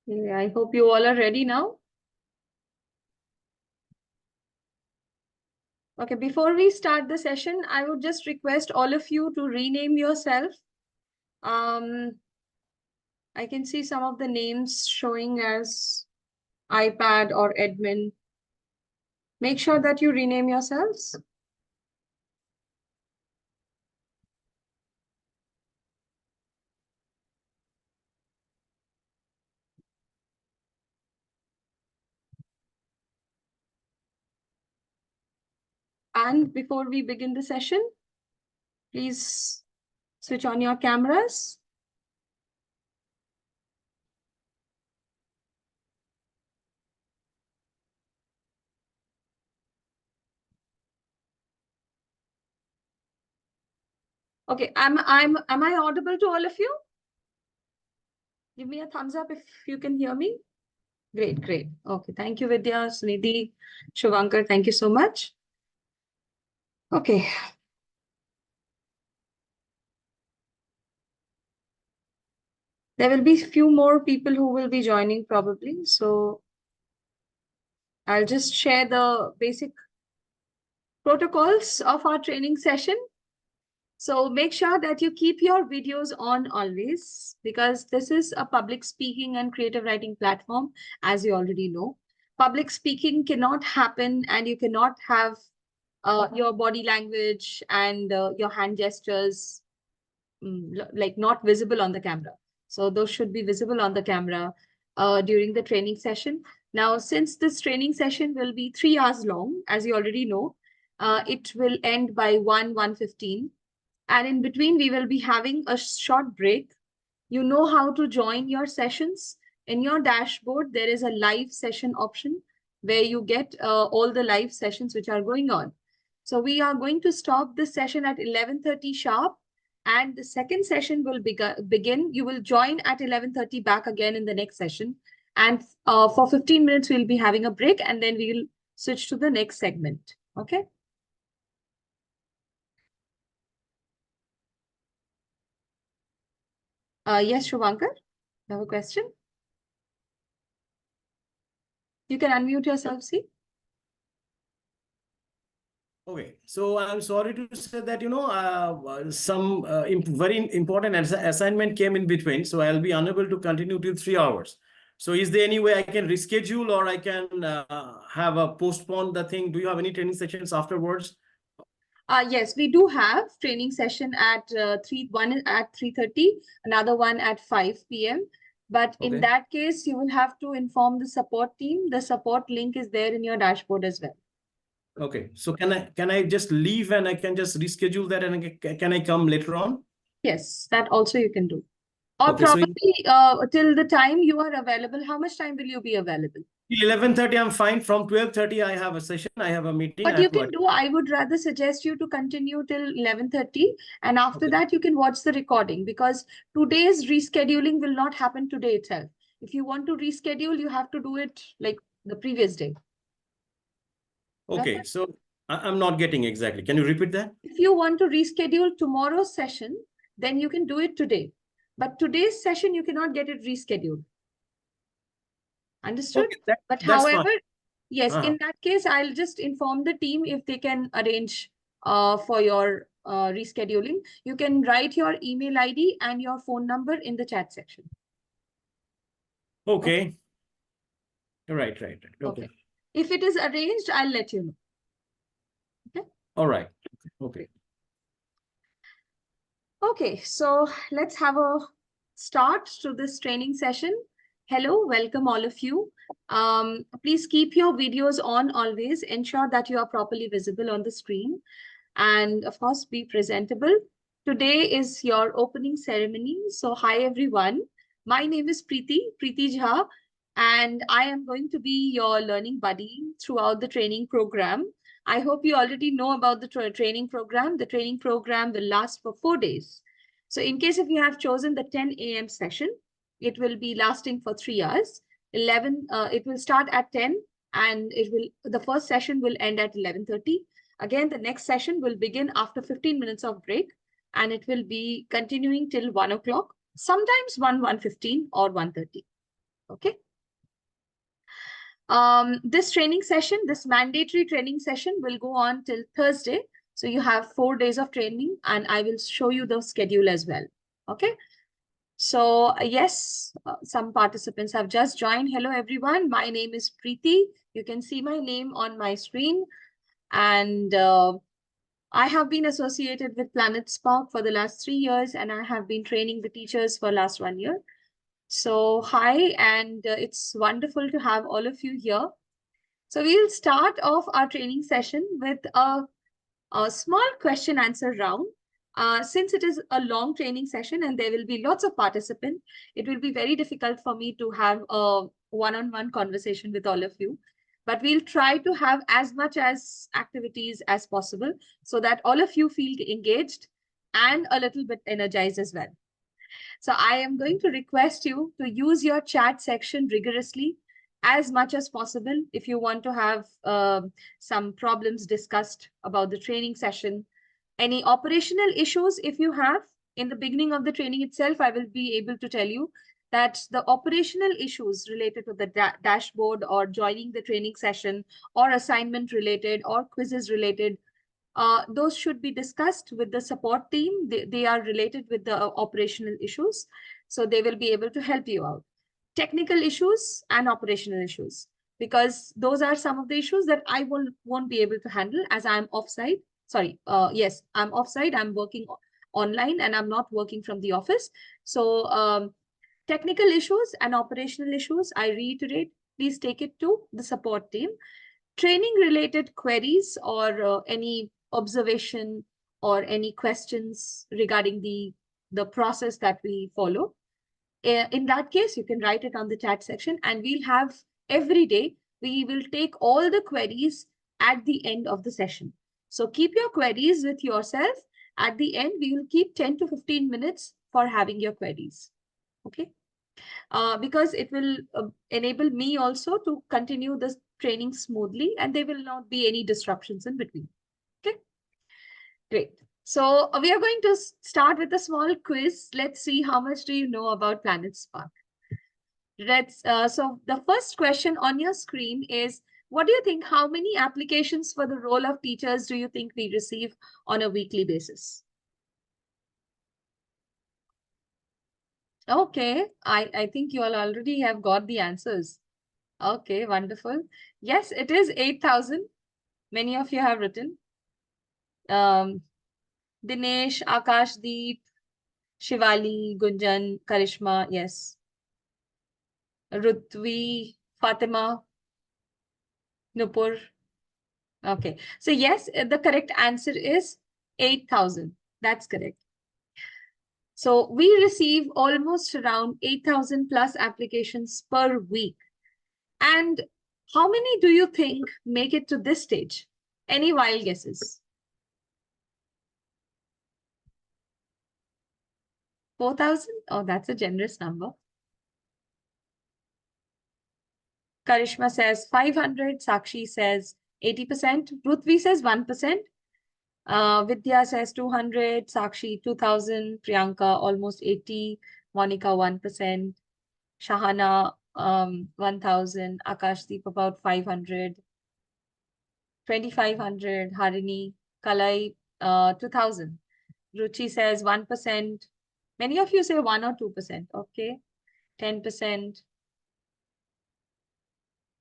Yeah, I hope you all are ready now. Okay, before we start the session, I would just request all of you to rename yourself. I can see some of the names showing as iPad or admin. Make sure that you rename yourselves. And before we begin the session, please switch on your cameras. Okay, am I audible to all of you? Give me a thumbs up if you can hear me. Great, great. Okay, thank you, Vidya, Sunidhi, Shavankar. Thank you so much. Okay. There will be few more people who will be joining probably. So I'll just share the basic protocols of our training session. So make sure that you keep your videos on always, because this is a public speaking and creative writing platform, as you already know. Public speaking cannot happen and you cannot have your body language and your hand gestures like not visible on the camera. So those should be visible on the camera during the training session. Now, since this training session will be 3 hours long, as you already know, it will end by 1:15. And in between, we will be having a short break. You know how to join your sessions. In your dashboard, there is a live session option where you get all the live sessions which are going on. So we are going to stop this session at 11:30 sharp, and the second session will begin. You will join at 11:30 back again in the next session. And for 15 minutes, we'll be having a break, and then we'll switch to the next segment. Okay? Yes, Shubhankar, you have a question? You can unmute yourself, see? Okay, so I'm sorry to say that, some very important assignment came in between, so I'll be unable to continue till 3 hours. So is there any way I can reschedule, or I can have a postpone the thing? Do you have any training sessions afterwards? Yes, we do have training session at one at 3:30, another one at 5 p.m. But in Okay. that case, you will have to inform the support team. The support link is there in your dashboard as well. Okay, so can I just leave and I can just reschedule that, and can I come later on? Yes, that also you can do. Or Okay, so probably till the time you are available, how much time will you be available? 11:30 I'm fine. From 12:30 I have a session, I have a meeting I What you have to can attend. do, I would rather suggest you to continue till 11:30, and after Okay. that you can watch the recording, because today's rescheduling will not happen today itself. If you want to reschedule, you have to do it like the previous day. Okay, Okay? so I'm not getting exactly. Can you repeat that? If you want to reschedule tomorrow's session, then you can do it today. But today's session, you cannot get it rescheduled. Understood? Okay, But that's fine. however, yes, Uh-huh. in that case, I'll just inform the team if they can arrange for your rescheduling. You can write your email ID and your phone number in the chat section. Okay. Right. Okay. Okay. If it is arranged, I'll let you know. Okay. All right. Okay. Okay, so let's have a start to this training session. Hello, welcome all of you. Please keep your videos on always. Ensure that you are properly visible on the screen. And of course, be presentable. Today is your opening ceremony. So hi, everyone. My name is Preeti Jha, and I am going to be your learning buddy throughout the training program. I hope you already know about the training program. The training program will last for 4 days. So in case if you have chosen the 10 a.m. session, it will be lasting for 3 hours. It will start at 10, and the first session will end at 11:30. Again, the next session will begin after 15 minutes of break, and it will be continuing till 1 o'clock, sometimes 1:15 or 1:30. Okay. This training session, this mandatory training session will go on till Thursday. So you have 4 days of training and I will show you the schedule as well. Okay. So yes, some participants have just joined. Hello, everyone. My name is Preeti. You can see my name on my screen. And I have been associated with Planet Spark for the last 3 years, and I have been training the teachers for last 1 year. So hi, and it's wonderful to have all of you here. So we'll start off our training session with a small question answer round. Since it is a long training session and there will be lots of participants, it will be very difficult for me to have a one-on-one conversation with all of you. But we'll try to have as much as activities as possible so that all of you feel engaged and a little bit energized as well. So I am going to request you to use your chat section rigorously as much as possible. If you want to have some problems discussed about the training session, any operational issues, if you have in the beginning of the training itself, I will be able to tell you that the operational issues related to the dashboard or joining the training session or assignment related or quizzes related, those should be discussed with the support team. They are related with the operational issues. So they will be able to help you out. Technical issues and operational issues, because those are some of the issues that I won't be able to handle as I'm offsite. Sorry, yes, I'm offsite. I'm working online and I'm not working from the office. So technical issues and operational issues, I reiterate, please take it to the support team. Training related queries or any observation or any questions regarding the process that we follow, in that case, you can write it on the chat section and we'll have every day, we will take all the queries at the end of the session. So keep your queries with yourself. At the end, we will keep 10 to 15 minutes for having your queries. Okay. Because it will enable me also to continue this training smoothly and there will not be any disruptions in between. Okay, great. So we are going to start with a small quiz. Let's see how much do you know about Planet Spark. So the first question on your screen is, what do you think, how many applications for the role of teachers do you think we receive on a weekly basis? Okay, I think you all already have got the answers. Okay, wonderful. Yes, it is 8,000. Many of you have written. Dinesh, Akashdeep, Shivali, Gunjan, Karishma, yes. Rutvi, Fatima, Nupur. Okay, so yes, the correct answer is 8,000. That's correct. So we receive almost around 8,000 plus applications per week. And how many do you think make it to this stage? Any wild guesses? 4,000? Oh, that's a generous number. Karishma says 500. Sakshi says 80%. Prithvi says 1%. Vidya says 200. Sakshi 2,000. Priyanka almost 80. Monica 1%. Shahana 1,000. Akashdeep about 500. 2,500. Harini. Kalai 2,000. Ruchi says 1%. Many of you say 1 or 2%. Okay. 10%.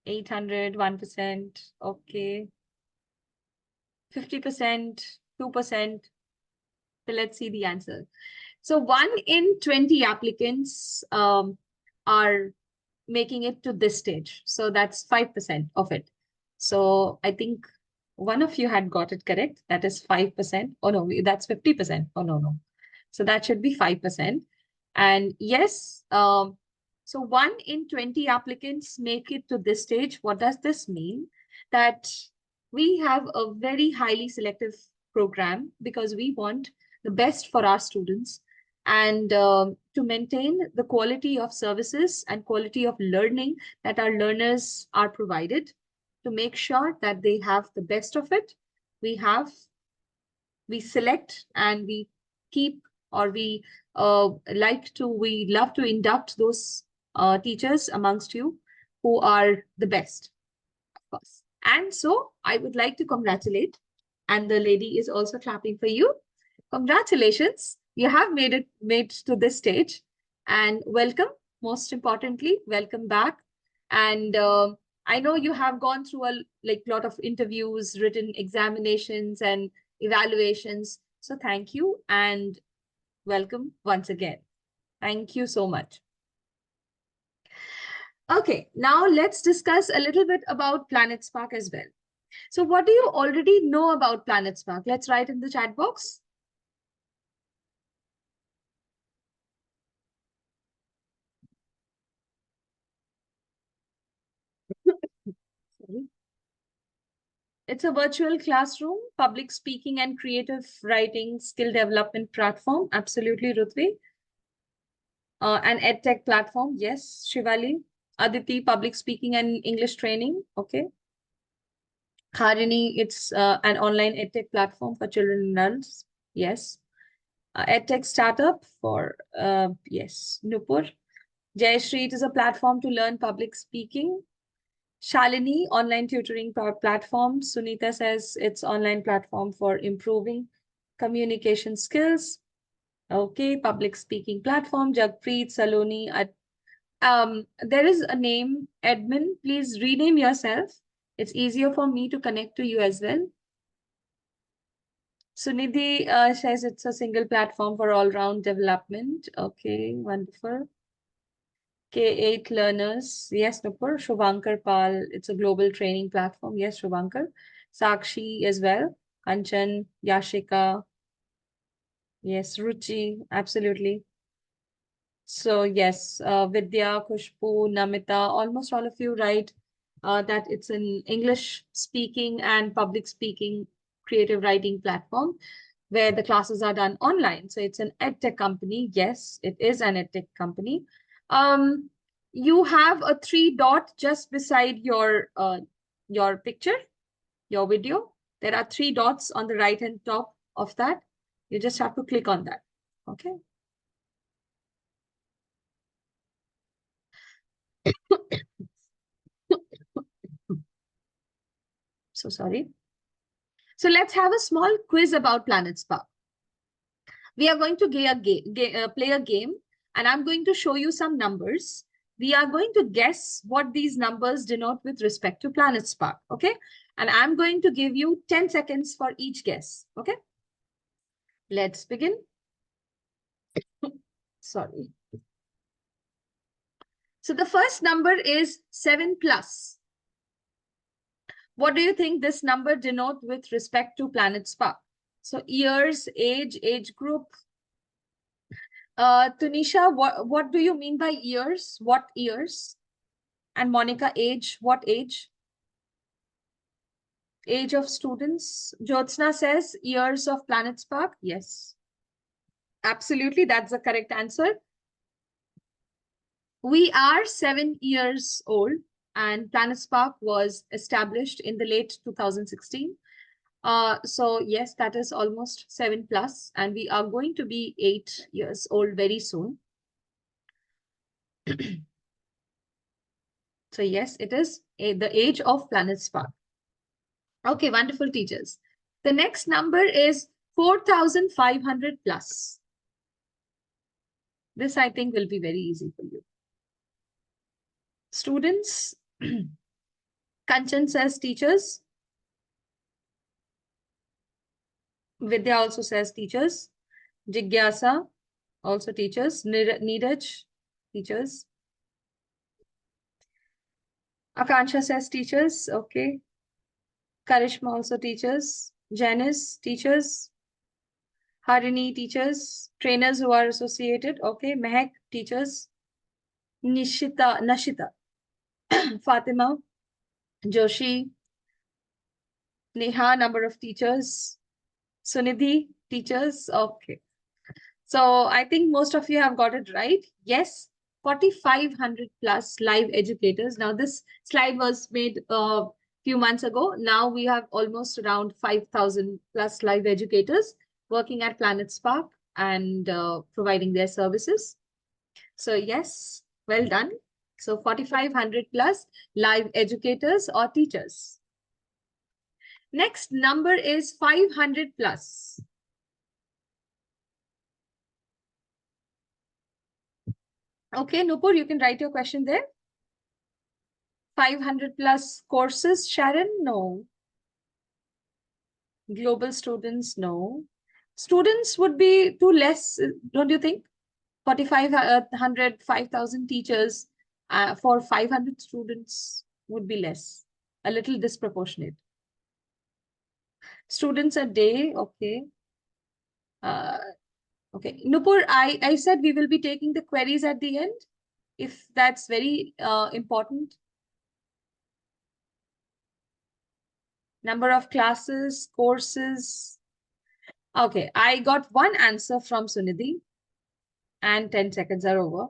800, 1%. Okay. 50%, 2%. So let's see the answer. So 1 in 20 applicants are making it to this stage. So that's 5% of it. So I think one of you had got it correct. That is 5%. Oh no, that's 50%. Oh no. So that should be 5%. And yes, so 1 in 20 applicants make it to this stage. What does this mean? That we have a very highly selective program because we want the best for our students and to maintain the quality of services and quality of learning that our learners are provided, to make sure that they have the best of it. We select and we keep, or we love to induct those teachers amongst you who are the best, of course. And so I would like to congratulate, and the lady is also clapping for you. Congratulations, you have made to this stage, and welcome. Most importantly, welcome back. And I know you have gone through a lot of interviews, written examinations, and evaluations. So thank you and welcome once again. Thank you so much. Okay, now let's discuss a little bit about Planet Spark as well. So what do you already know about Planet Spark? Let's write in the chat box. Sorry. It's a virtual classroom, public speaking and creative writing skill development platform. Absolutely, Ruthvi. An EdTech platform. Yes, Shivali. Aditi, public speaking and English training. Okay. Harini, it's an online EdTech platform for children and adults. Yes. EdTech startup for, yes, Nupur. Jayashree, it is a platform to learn public speaking. Shalini, online tutoring platform. Sunita says it's online platform for improving communication skills. Okay, public speaking platform. Jagpreet, Saloni. There is a name, Edmund. Please rename yourself. It's easier for me to connect to you as well. Sunidhi says it's a single platform for all-round development. Okay, wonderful. K8 learners. Yes, Nupur. Shubhankar Pal. It's a global training platform. Yes, Shubhankar. Sakshi as well. Kanchan, Yashika. Yes, Ruchi. Absolutely. So yes, Vidya, Khushbu, Namita, almost all of you write that it's an English speaking and public speaking creative writing platform where the classes are done online. So it's an edtech company. Yes, it is an edtech company. You have a 3 dot just beside your picture, your video. There are 3 dots on the right hand top of that. You just have to click on that. Okay. So sorry. So let's have a small quiz about Planet Spark. We are going to play a game, and I'm going to show you some numbers. We are going to guess what these numbers denote with respect to Planet Spark, okay? And I'm going to give you 10 seconds for each guess, okay? Let's begin. Sorry. So the first number is 7 plus. What do you think this number denote with respect to Planet Spark? So years, age group. Tunisha, what do you mean by years? What years? And Monica, age, what age? Age of students. Jyotsna says years of Planet Spark. Yes. Absolutely, that's the correct answer. We are 7 years old and Planet Spark was established in the late 2016. So yes, that is almost 7 plus, and we are going to be 8 years old very soon. So yes, it is the age of Planet Spark. Okay, wonderful teachers. The next number is 4,500 plus. This I think will be very easy for you. Students, Kanchan says teachers. Vidya also says teachers. Jigyasa, also teachers. Neeraj, teachers. Akansha says teachers. Okay. Karishma also teachers. Janice, teachers. Harini, teachers. Trainers who are associated. Okay. Mehak, teachers. Nashita, Fatima, Joshi, Neha, number of teachers. Sunidhi, teachers. Okay. So I think most of you have got it right. Yes, 4,500 plus live educators. Now this slide was made a few months ago. Now we have almost around 5,000 plus live educators working at Planet Spark and providing their services. So yes, Well done. So 4,500 plus live educators or teachers. Next number is 500 plus. Okay, Nupur, you can write your question there. 500 plus courses, Sharon? No. Global students? No. Students would be too less, don't you think? 4,500, 5,000 teachers for 500 students would be less, a little disproportionate. Students a day, okay. Okay, Nupur, I said we will be taking the queries at the end, if that's very important. Number of classes, courses. Okay, I got one answer from Sunidhi and 10 seconds are over.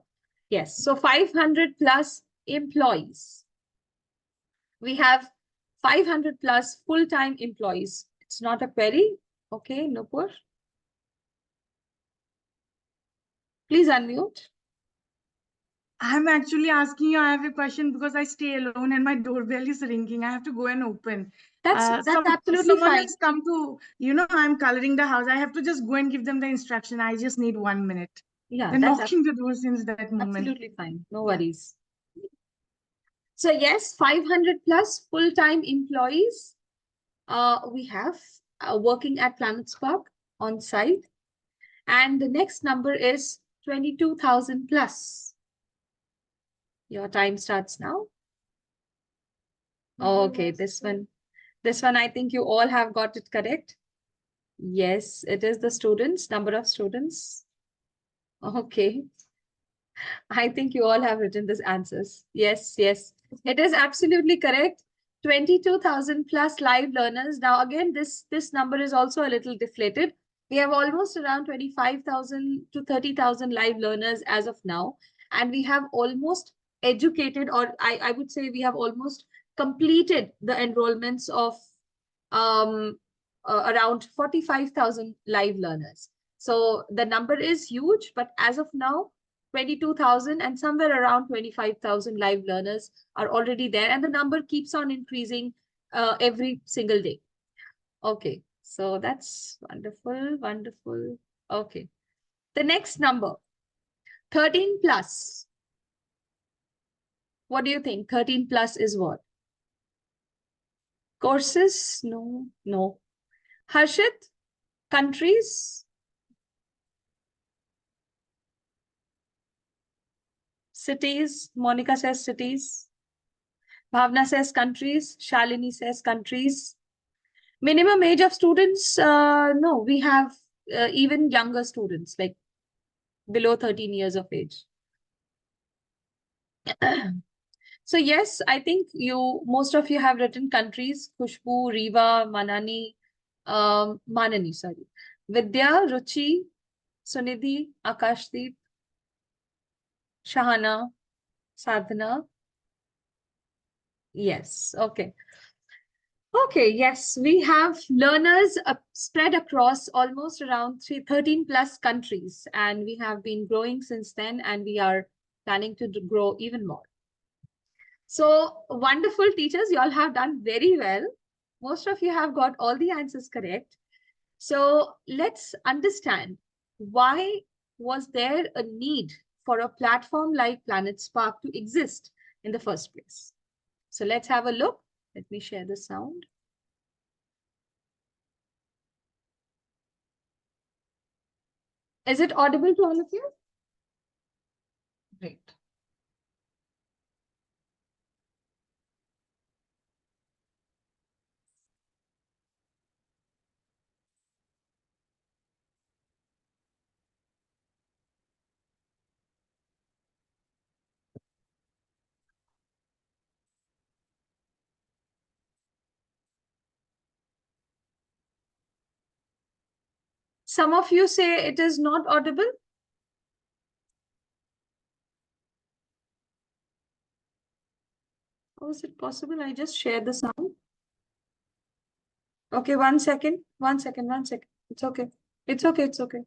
Yes, so 500 plus employees. We have 500 plus full-time employees. It's not a query. Okay, Nupur. Please unmute. I'm actually asking you, I have a question because I stay alone and my doorbell is ringing. I have to go and open. That's absolutely someone fine. has come to, I'm coloring the house. I have to just go and give them the instruction. I just need 1 minute. Yeah, They're that's knocking the door since that moment. absolutely fine. No worries. So yes, 500 plus full-time employees we have working at PlanetSpark on site. And the next number is 22,000 plus. Your time starts now. Okay, this one, I think you all have got it correct. Yes, it is the students, number of students. Okay. I think you all have written these answers. Yes, yes. It is absolutely correct. 22,000 plus live learners. Now, again, this number is also a little deflated. We have almost around 25,000 to 30,000 live learners as of now. And we have almost educated, or I would say we have almost completed the enrollments of around 45,000 live learners. So the number is huge, but as of now, 22,000 and somewhere around 25,000 live learners are already there, and the number keeps on increasing every single day. Okay, so that's wonderful, wonderful. Okay, the next number, 13 plus. What do you think? 13 plus is what? Courses? No, no. Harshit, countries? Cities? Monica says cities. Bhavna says countries. Shalini says countries. Minimum age of students? No, we have even younger students, like below 13 years of age. So yes, I think most of you have written countries. Khushbu, Riva, Manani, sorry. Vidya, Ruchi, Sunidhi, Akashdeep, Shahana, Sadhana. Yes, okay. Okay, yes, we have learners spread across almost around 13 plus countries, and we have been growing since then, and we are planning to grow even more. So wonderful teachers, you all have done very well. Most of you have got all the answers correct. So let's understand, why was there a need for a platform like PlanetSpark to exist in the first place? So let's have a look. Let me share the sound. Is it audible to all of you? Great. Some of you say it is not audible. How is it possible? I just shared the sound. Okay, 1 second. 1 second, 1 second. It's okay. It's okay, it's okay.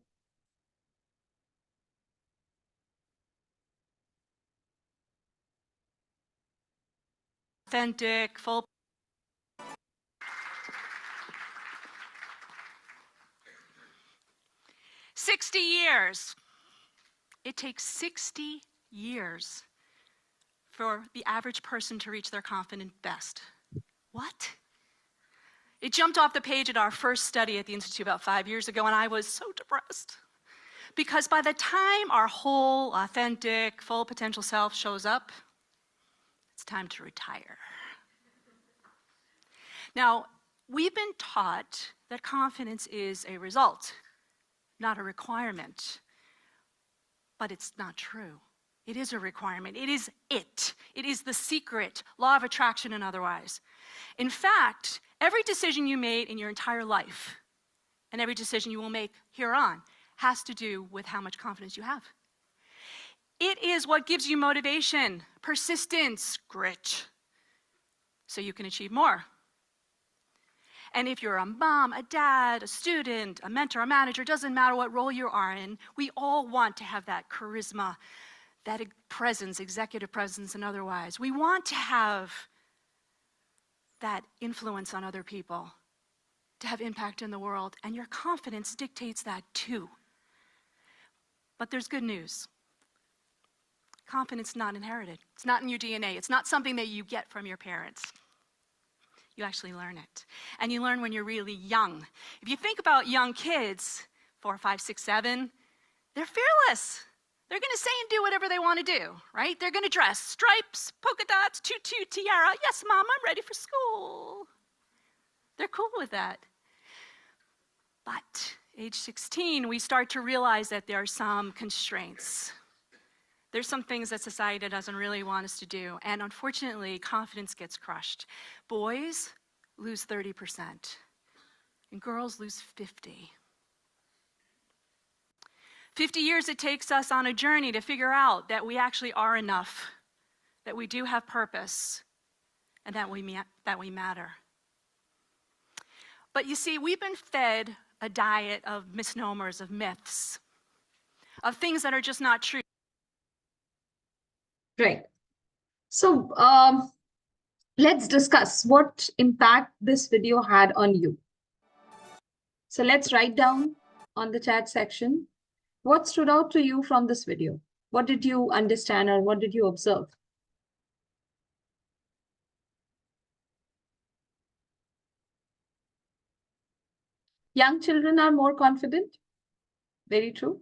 authentic, full. "60 years. It takes 60 years for the average person to reach their confident best." What? It jumped off the page at our first study at the Institute about 5 years ago, and I was so depressed. Because by the time our whole, authentic, full potential self shows up, it's time to retire. Now, we've been taught that confidence is a result, not a requirement. But it's not true. It is a requirement. It is it. It is the secret, law of attraction and otherwise. In fact, every decision you made in your entire life and every decision you will make here on has to do with how much confidence you have. It is what gives you motivation, persistence, grit, so you can achieve more. And if you're a mom, a dad, a student, a mentor, a manager, doesn't matter what role you are in, we all want to have that charisma, that presence, executive presence and otherwise. We want to have that influence on other people, to have impact in the world, and your confidence dictates that too. But there's good news. Confidence is not inherited. It's not in your DNA. It's not something that you get from your parents. You actually learn it. And you learn when you're really young. If you think about young kids, 4, 5, 6, 7, they're fearless. They're gonna say and do whatever they wanna do, right? They're gonna dress stripes, polka dots, tutu, tiara. Yes, Mom, I'm ready for school. They're cool with that. But age 16, we start to realize that there are some constraints. There's some things that society doesn't really want us to do, and unfortunately, confidence gets crushed. Boys lose 30%, and girls lose 50. 50 years it takes us on a journey to figure out that we actually are enough, that we do have purpose, and that we matter. But you see, we've been fed a diet of misnomers, of myths, of things that are just not true. Right. So let's discuss what impact this video had on you. So let's write down on the chat section what stood out to you from this video. What did you understand or what did you observe? Young children are more confident. Very true.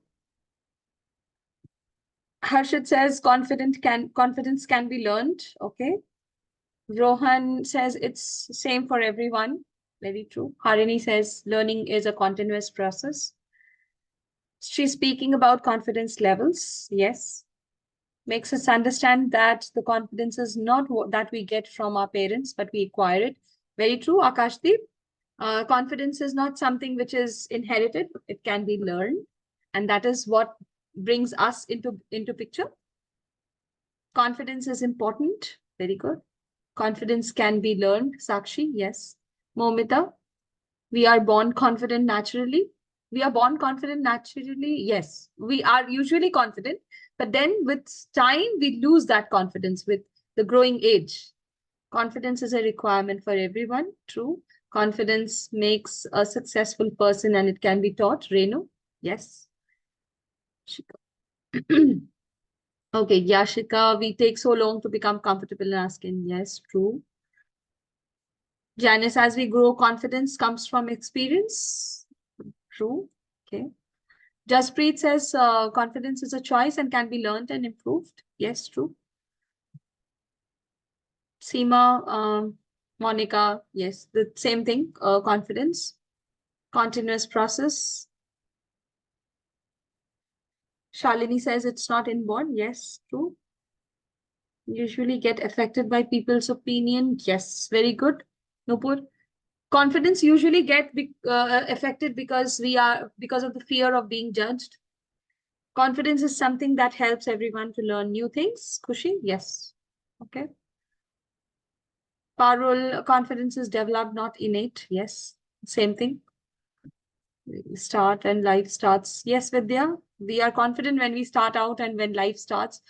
Harshit says confidence can be learned. Okay. Rohan says it's same for everyone. Very true. Harini says learning is a continuous process. She's speaking about confidence levels. Yes. Makes us understand that the confidence is not that we get from our parents, but we acquire it. Very true, Akashdeep. Confidence is not something which is inherited. It can be learned. And that is what brings us into picture. Confidence is important. Very good. Confidence can be learned. Sakshi, yes. Momita, we are born confident naturally. We are born confident naturally. Yes, we are usually confident, but then with time, we lose that confidence with the growing age. Confidence is a requirement for everyone. True. Confidence makes a successful person and it can be taught. Renu, yes. Okay, Yashika, we take so long to become comfortable in our skin. Yes, true. Janice, as we grow, confidence comes from experience. True. Okay. Jaspreet says confidence is a choice and can be learned and improved. Yes, true. Seema, Monica, yes, the same thing. Confidence, continuous process. Shalini says it's not inborn. Yes, true. Usually get affected by people's opinion. Yes, very good. Nupur. Confidence usually get affected because of the fear of being judged. Confidence is something that helps everyone to learn new things. Khushi, yes. Okay. Parul, confidence is developed, not innate. Yes, same thing. Start and life starts. Yes, Vidya, we are confident when we start out and when life starts.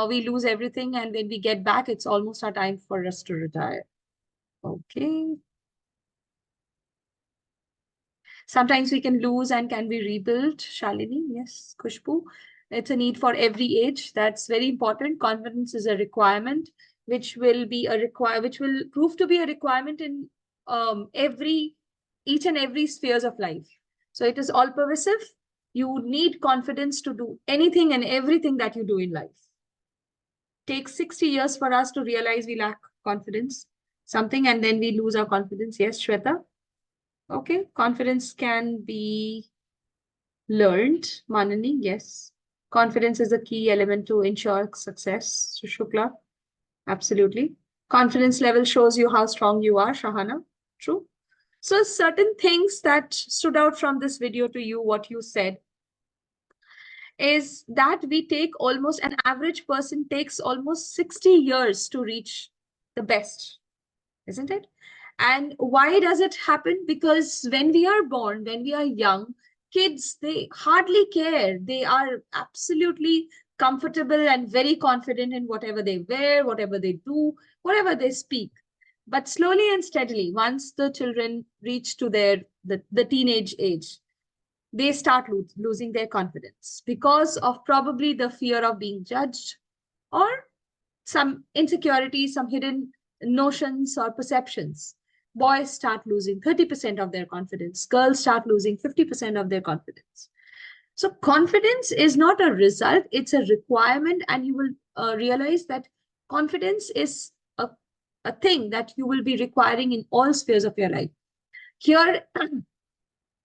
we lose everything, and when we get back, it's almost our time for us to retire. Okay. Sometimes we can lose and can be rebuilt. Shalini, yes. Khushbu, it's a need for every age. That's very important. Confidence is a requirement, which will prove to be a requirement in each and every spheres of life. So it is all pervasive. You need confidence to do anything and everything that you do in life. Takes 60 years for us to realize we lack confidence, something, and then we lose our confidence. Yes, Shweta? Okay, confidence can be learned. Manani, yes. Confidence is a key element to ensure success. Shukla, absolutely. Confidence level shows you how strong you are. Shahana, true. So certain things that stood out from this video to you, what you said, is that an average person takes almost 60 years to reach the best, isn't it? And why does it happen? Because when we are born, when we are young, kids, they hardly care. They are absolutely comfortable and very confident in whatever they wear, whatever they do, whatever they speak. But slowly and steadily, once the children reach to the teenage age, they start losing their confidence because of probably the fear of being judged or some insecurities, some hidden notions or perceptions. Boys start losing 30% of their confidence. Girls start losing 50% of their confidence. So confidence is not a result, it's a requirement, and you will realize that confidence is a thing that you will be requiring in all spheres of your life. Here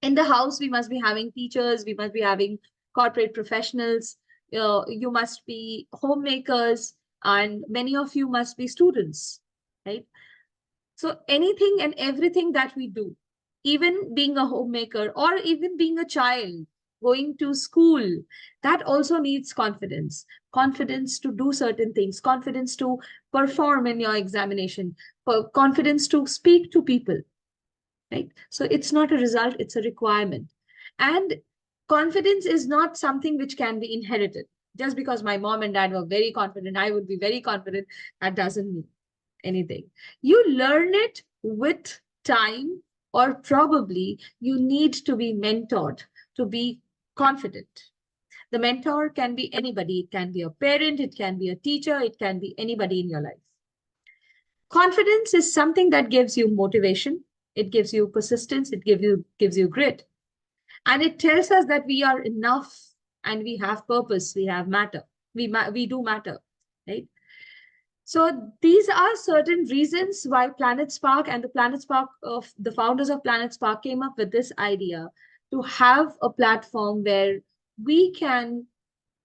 in the house, we must be having teachers, we must be having corporate professionals, you must be homemakers, and many of you must be students, right? So anything and everything that we do, even being a homemaker or even being a child, going to school, that also needs confidence. Confidence to do certain things, confidence to perform in your examination, confidence to speak to people, right? So it's not a result, it's a requirement. And confidence is not something which can be inherited. Just because my mom and dad were very confident, I would be very confident, that doesn't mean anything. You learn it with time, or probably you need to be mentored to be confident. The mentor can be anybody. It can be a parent, it can be a teacher, it can be anybody in your life. Confidence is something that gives you motivation, it gives you persistence, it gives you grit. And it tells us that we are enough and we have purpose, we have matter, we do matter, right? So these are certain reasons why Planet Spark and the founders of Planet Spark came up with this idea to have a platform where we can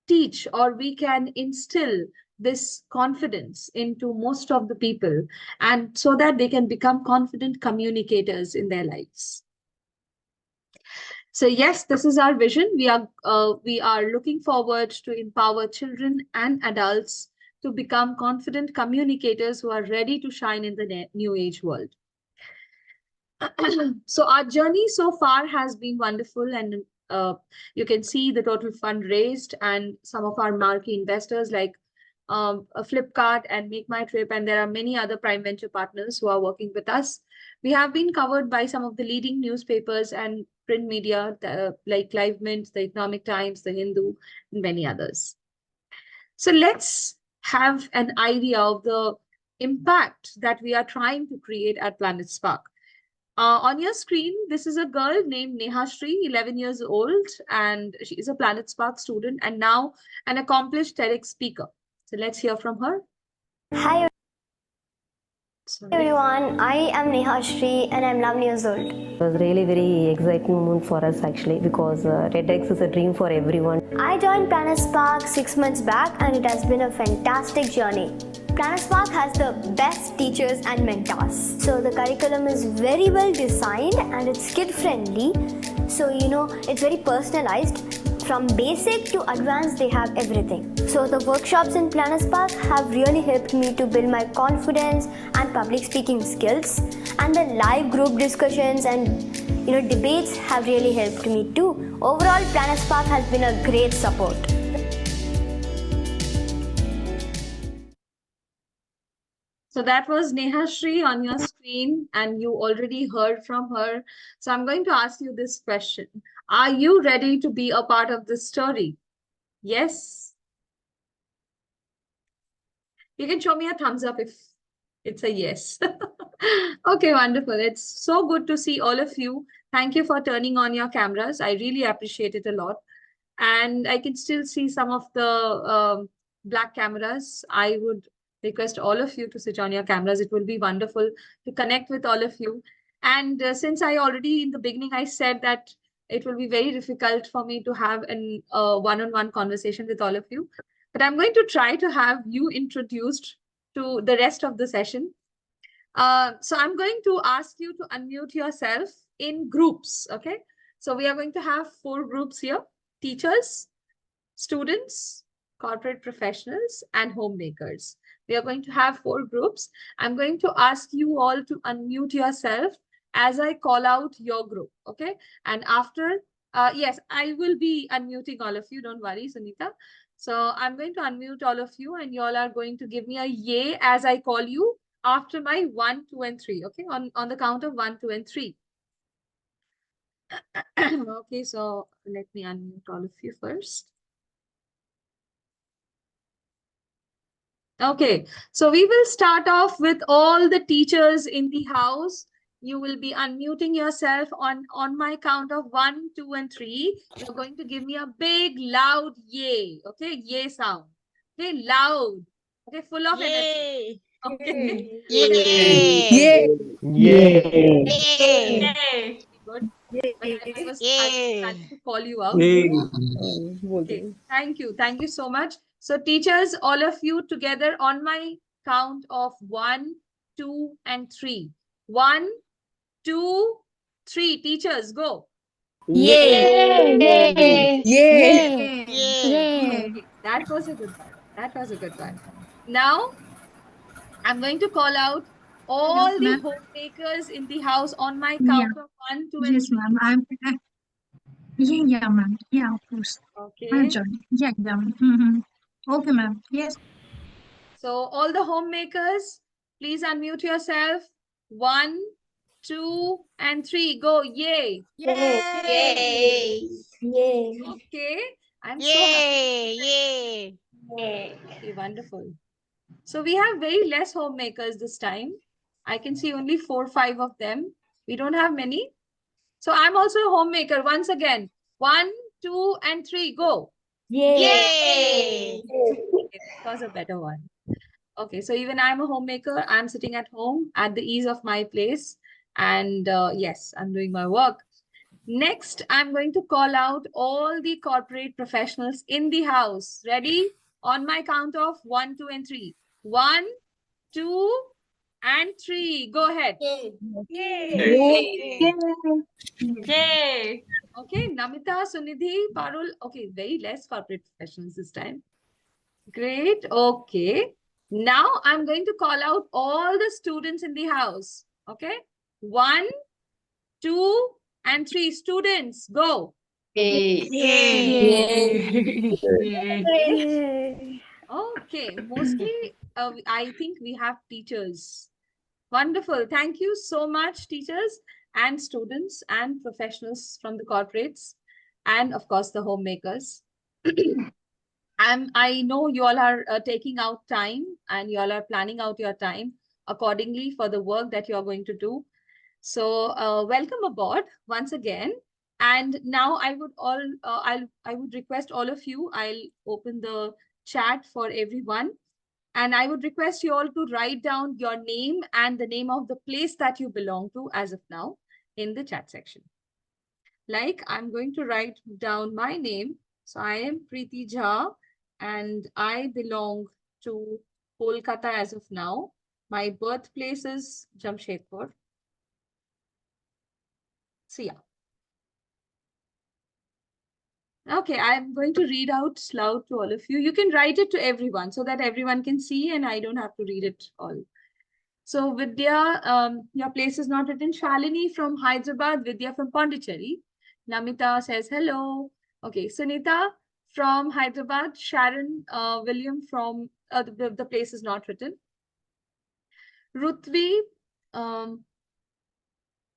teach or we can instill this confidence into most of the people, and so that they can become confident communicators in their lives. So yes, this is our vision. We are looking forward to empower children and adults to become confident communicators who are ready to shine in the new age world. So our journey so far has been wonderful, and you can see the total fund raised and some of our marquee investors like Flipkart and Make My Trip, and there are many other prime venture partners who are working with us. We have been covered by some of the leading newspapers and print media like Live Mint, the Economic Times, the Hindu, and many others. So let's have an idea of the impact that we are trying to create at Planet Spark. On your screen, this is a girl named Neha Shri, 11 years old, and she is a Planet Spark student and now an accomplished TEDx speaker. So let's hear from her. Hi everyone, I am Neha Shri and I'm 11 years old. It was really very exciting moment for us actually, because TEDx is a dream for everyone. I joined Planet Spark 6 months back and it has been a fantastic journey. Planet Spark has the best teachers and mentors. So the curriculum is very well designed and it's kid friendly. So it's very personalized. From basic to advanced, they have everything. So the workshops in Planet Spark have really helped me to build my confidence and public speaking skills. And the live group discussions and debates have really helped me too. Overall, Planet Spark has been a great support. So that was Neha Shri on your screen, and you already heard from her. So I'm going to ask you this question. Are you ready to be a part of this story? Yes? You can show me a thumbs up if it's a yes. Okay, wonderful. It's so good to see all of you. Thank you for turning on your cameras. I really appreciate it a lot. And I can still see some of the black cameras. I would request all of you to switch on your cameras. It will be wonderful to connect with all of you. And since I already in the beginning, I said that it will be very difficult for me to have an one-on-one conversation with all of you. But I'm going to try to have you introduced to the rest of the session. So I'm going to ask you to unmute yourself in groups, okay? So we are going to have 4 groups here: teachers, students, corporate professionals, and homemakers. We are going to have 4 groups. I'm going to ask you all to unmute yourself as I call out your group, okay? And after, yes, I will be unmuting all of you. Don't worry, Sunita. So I'm going to unmute all of you, and you all are going to give me a yay as I call you after my 1, 2, and 3, okay? On the count of 1, 2, and 3. Okay, so let me unmute all of you first. Okay, so we will start off with all the teachers in the house. You will be unmuting yourself on my count of 1, 2, and 3. You're going to give me a big, loud yay. Okay, yay sound. Okay, loud. Okay, full of energy. Okay. Yay! Yay. Good. But I was trying to call you out. Okay, thank you. Thank you so much. So teachers, all of you together on my count of 1, 2, and 3. 1, 2, 3. Teachers, go. Yay! Okay, that was a good one. That was a good one. Now, I'm going to call out all the ma'am. homemakers in the house on my Yeah. count of 1, 2, and Yes, 3. ma'am. Yeah, ma'am. Yeah, of course. I'll Okay. join. Yeah. Mm-hmm. Okay, ma'am. Yes. So all the homemakers, please unmute yourself. 1, 2, and 3. Go. Yay. Yay! Okay. I'm so happy. Yay! Okay, wonderful. So we have very less homemakers this time. I can see only 4, 5 of them. We don't have many. So I'm also a homemaker once again. 1, 2, and 3. Go. Yay! Okay, that was a better one. Okay, so even I'm a homemaker. I'm sitting at home at the ease of my place. And yes, I'm doing my work. Next, I'm going to call out all the corporate professionals in the house. Ready? On my count of 1, 2, and 3. 1, 2, and 3. Go ahead. Okay, Namita, Sunidhi, Parul. Okay, very less corporate professionals this time. Great. Okay. Now I'm going to call out all the students in the house. Okay. 1, 2, and 3. Students, go. Okay. Mostly, I think we have teachers. Wonderful. Thank you so much, teachers and students and professionals from the corporates, and of course, the homemakers. I know you all are taking out time, and you all are planning out your time accordingly for the work that you are going to do. So welcome aboard once again. And now I would request all of you. I'll open the chat for everyone. And I would request you all to write down your name and the name of the place that you belong to as of now in the chat section. Like, I'm going to write down my name. So I am Preeti Jha, and I belong to Kolkata as of now. My birthplace is Jamshedpur. So yeah. Okay, I'm going to read out loud to all of you. You can write it to everyone so that everyone can see and I don't have to read it all. So Vidya, your place is not written. Shalini from Hyderabad, Vidya from Pondicherry. Namita says hello. Okay, Sunita from Hyderabad, Sharon William from, the place is not written. Rutvi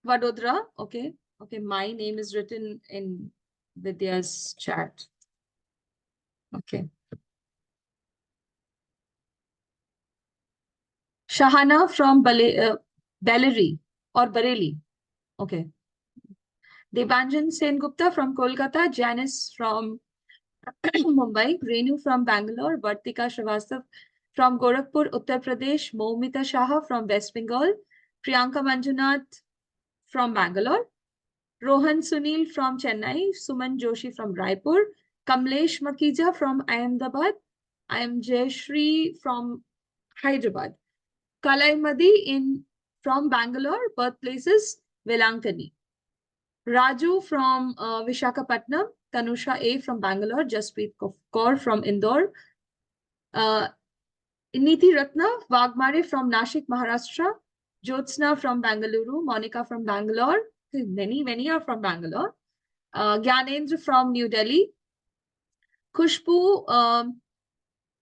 Vadodara. Okay. Okay. My name is written in Vidya's chat. Okay. Shahana from Bellary or Bareilly. Okay. Debanjan Sengupta from Kolkata. Janice from Mumbai. Renu from Bangalore. Vartika Srivastava from Gorakhpur, Uttar Pradesh. Moumita Shah from West Bengal. Priyanka Manjunath from Bangalore. Rohan Sunil from Chennai. Suman Joshi from Raipur. Kamlesh Makija from Ahmedabad. I am Jayashree from Hyderabad. Kalaimadi from Bangalore. Birthplaces Velankani. Raju from Vishakhapatnam. Tanusha A from Bangalore. Jaspreet Kaur from Indore. Niti Ratna Vagmare from Nashik, Maharashtra. Jyotsna from Bangalore. Monica from Bangalore. Many are from Bangalore. Gyanendra from New Delhi. Khushbu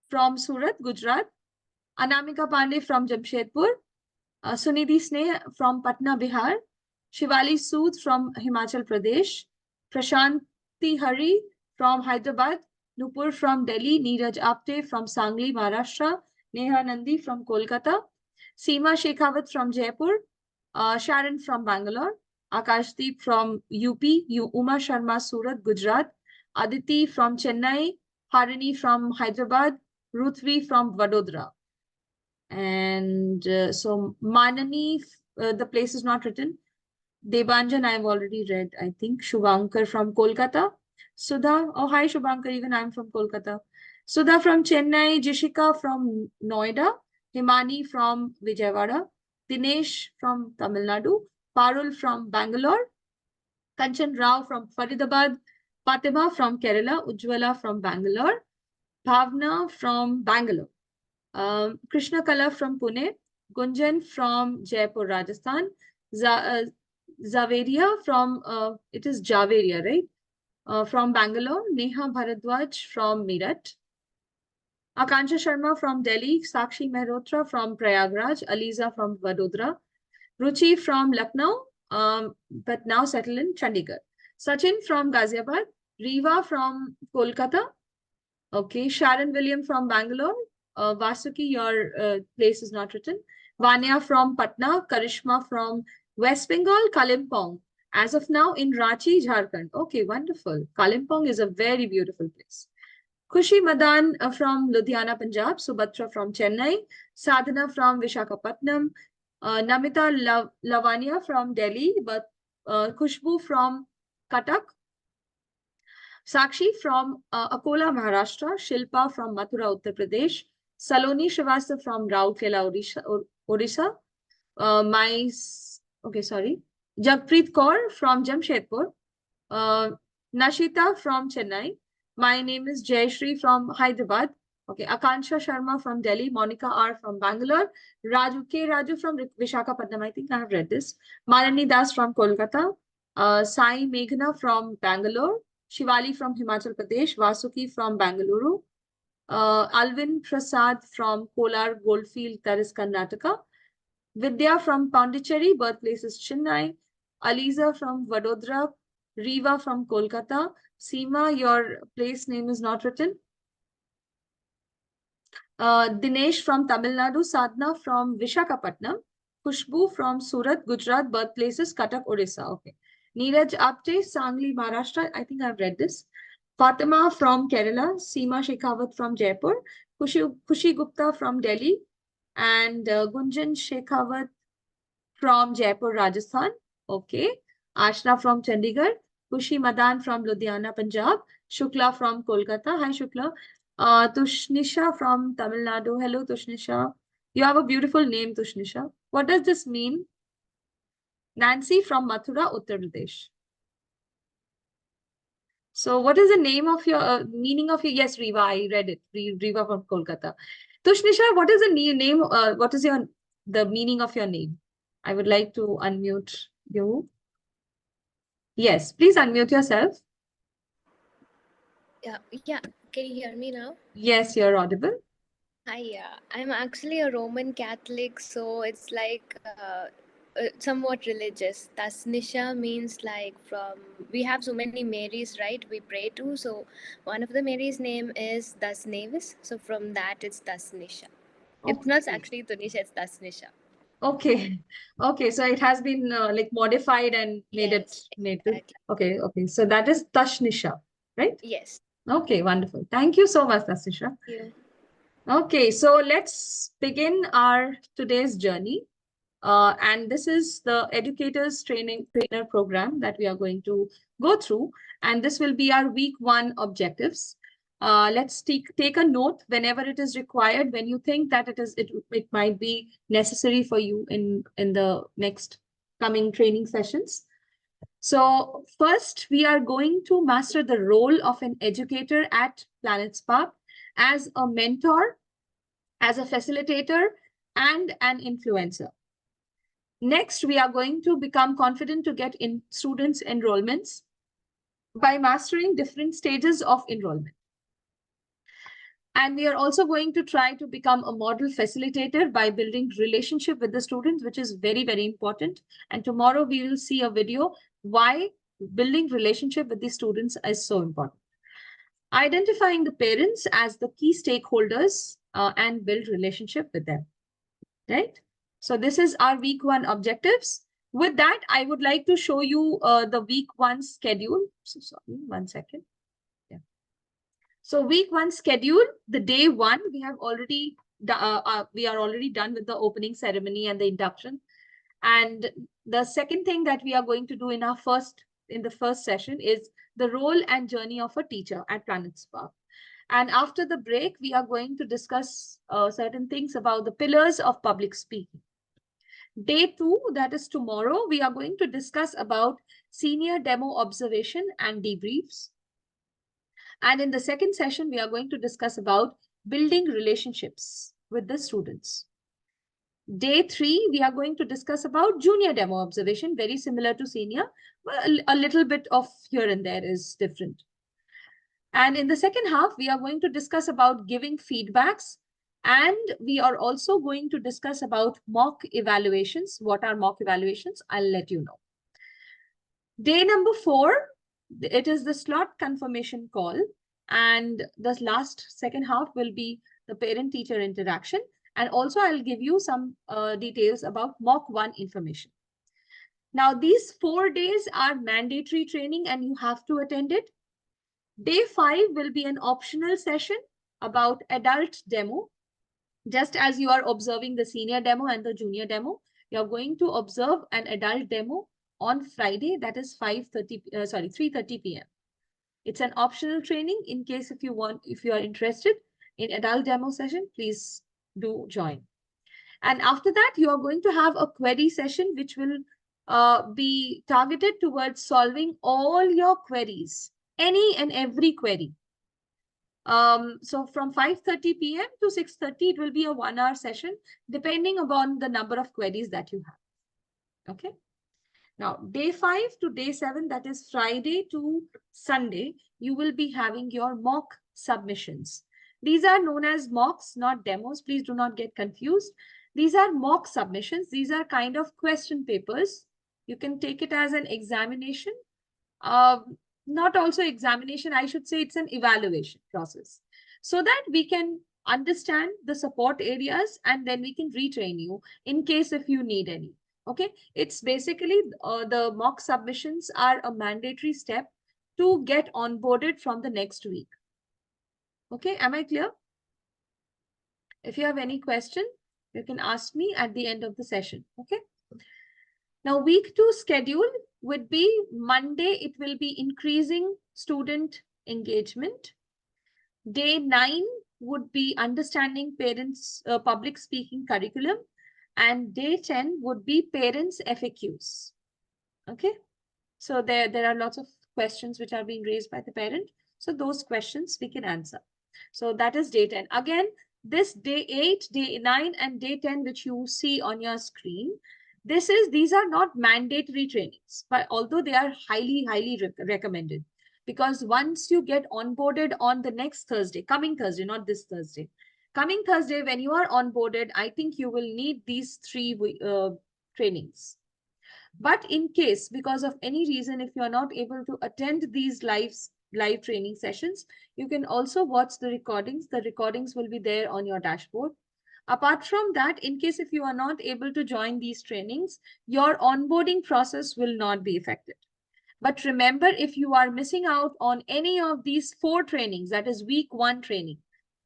from Surat, Gujarat. Anamika Pandey from Jamshedpur. Sunidhi Sneh from Patna, Bihar. Shivali Sood from Himachal Pradesh. Prashanti Hari from Hyderabad. Nupur from Delhi. Neeraj Apte from Sangli, Maharashtra. Neha Nandi from Kolkata. Seema Shekhawat from Jaipur. Sharon from Bangalore. Akashdeep from UP. Uma Sharma, Surat, Gujarat. Aditi from Chennai. Harini from Hyderabad. Ruthvi from Vadodara. And so Manani, the place is not written. Debanjan, I've already read, I think. Shubhankar from Kolkata. Sudha, oh hi Shubhankar, even I'm from Kolkata. Sudha from Chennai. Jishika from Noida. Himani from Vijayawada. Dinesh from Tamil Nadu. Parul from Bangalore. Kanchan Rao from Faridabad. Fatima from Kerala. Ujjwala from Bangalore. Bhavna from Bangalore. Krishna Kala from Pune. Gunjan from Jaipur, Rajasthan. Zaveria from, it is Javeria, right? From Bangalore. Neha Bharadwaj from Meerut. Akansha Sharma from Delhi. Sakshi Mehrotra from Prayagraj. Aliza from Vadodara. Ruchi from Lucknow, but now settled in Chandigarh. Sachin from Ghaziabad. Riva from Kolkata. Okay. Sharon William from Bangalore. Vasuki, your place is not written. Vanya from Patna. Karishma from West Bengal. Kalimpong. As of now in Ranchi, Jharkhand. Okay, wonderful. Kalimpong is a very beautiful place. Khushi Madan from Ludhiana, Punjab. Subhatra from Chennai. Sadhana from Vishakhapatnam. Namita Lavania from Delhi, but Khushbu from Cuttack. Sakshi from Akola, Maharashtra. Shilpa from Mathura, Uttar Pradesh. Saloni Srivastava from Rourkela, Odisha. Jagpreet Kaur from Jamshedpur. Nashita from Chennai. My name is Jayashree from Hyderabad. Okay, Akansha Sharma from Delhi. Monica R from Bangalore. Raju from Vishakhapatnam. I think I have read this. Marani Das from Kolkata. Sai Meghna from Bangalore. Shivali from Himachal Pradesh. Vasuki from Bangalore. Alvin Prasad from Kolar Goldfield, that is Karnataka. Vidya from Pondicherry, birthplace is Chennai. Aliza from Vadodara. Riva from Kolkata. Seema, your place name is not written. Dinesh from Tamil Nadu. Sadhna from Vishakhapatnam. Khushbu from Surat, Gujarat. Birthplaces Cuttack, Odisha. Okay. Neeraj Apte, Sangli, Maharashtra. I think I've read this. Fatima from Kerala. Seema Shekhawat from Jaipur. Khushi Gupta from Delhi. And Gunjan Shekhawat from Jaipur, Rajasthan. Okay. Ashna from Chandigarh. Khushi Madan from Ludhiana, Punjab. Shukla from Kolkata. Hi, Shukla. Tushnisha from Tamil Nadu. Hello, Tushnisha. You have a beautiful name, Tushnisha. What does this mean? Nancy from Mathura, Uttar Pradesh. So what is the name of your, meaning of your, yes, Riva, I read it. Riva from Kolkata. Tushnisha, what is the name, what is the meaning of your name? I would like to unmute you. Yes, please unmute yourself. Yeah. Can you hear me now? Yes, you're audible. I'm actually a Roman Catholic, so it's like somewhat religious. Tasnisha means like we have so many Marys, right? We pray to. So one of the Mary's name is Dasnavis. So from that, it's Tasnisha. It's not Okay. actually Tunisha, it's Tasnisha. Okay. Okay. So it has been like modified and made it Yes, native. exactly. Okay. Okay. So that is Tashnisha, right? Yes. Okay. Wonderful. Thank you so much, Tasnisha. You. Okay. So let's begin our today's journey. And this is the educators trainer program that we are going to go through. And this will be our week 1 objectives. Let's take a note whenever it is required, when you think that it might be necessary for you in the next coming training sessions. So first, we are going to master the role of an educator at PlanetSpark as a mentor, as a facilitator, and an influencer. Next, we are going to become confident to get in students' enrollments by mastering different stages of enrollment. And we are also going to try to become a model facilitator by building relationship with the students, which is very, very important. And tomorrow we will see a video why building relationship with the students is so important. Identifying the parents as the key stakeholders and build relationship with them, right? So this is our week 1 objectives. With that, I would like to show you the week 1 schedule. So sorry, 1 second. Yeah. So week 1 schedule, the day 1, we are already done with the opening ceremony and the induction. And the second thing that we are going to do in the first session is the role and journey of a teacher at PlanetSpark. And after the break, we are going to discuss certain things about the pillars of public speaking. Day 2, that is tomorrow, we are going to discuss about senior demo observation and debriefs. And in the second session, we are going to discuss about building relationships with the students. Day 3, we are going to discuss about junior demo observation, very similar to senior, but a little bit of here and there is different. And in the second half, we are going to discuss about giving feedbacks. And we are also going to discuss about mock evaluations. What are mock evaluations? I'll let you know. Day number 4, it is the slot confirmation call. And the last second half will be the parent-teacher interaction. And also I'll give you some details about mock 1 information. Now, these 4 days are mandatory training and you have to attend it. Day 5 will be an optional session about adult demo. Just as you are observing the senior demo and the junior demo, you're going to observe an adult demo on Friday, that is 3:30 p.m. It's an optional training. In case if you are interested in adult demo session, please do join. And after that, you are going to have a query session, which will be targeted towards solving all your queries, any and every query. So from 5:30 p.m. to 6:30, it will be a 1-hour session, depending upon the number of queries that you have. Okay. Now, day 5 to day 7, that is Friday to Sunday, you will be having your mock submissions. These are known as mocks, not demos. Please do not get confused. These are mock submissions. These are kind of question papers. You can take it as an examination. Not also examination, I should say it's an evaluation process, so that we can understand the support areas and then we can retrain you in case if you need any. Okay, it's basically the mock submissions are a mandatory step to get onboarded from the next week. Okay, am I clear? If you have any question, you can ask me at the end of the session. Okay. Now, week 2 schedule would be Monday. It will be increasing student engagement. Day 9 would be understanding parents' public speaking curriculum. And day 10 would be parents' FAQs. Okay. So there are lots of questions which are being raised by the parent. So those questions we can answer. So that is day 10. Again, this day 8, day 9, and day 10, which you see on your screen, these are not mandatory trainings, but although they are highly recommended, because once you get onboarded on the next Thursday, coming Thursday, not this Thursday, Coming Thursday, when you are onboarded, I think you will need these 3 trainings. But in case, because of any reason, if you are not able to attend these live training sessions, you can also watch the recordings. The recordings will be there on your dashboard. Apart from that, in case if you are not able to join these trainings, your onboarding process will not be affected. But remember, if you are missing out on any of these 4 trainings, that is week 1 training,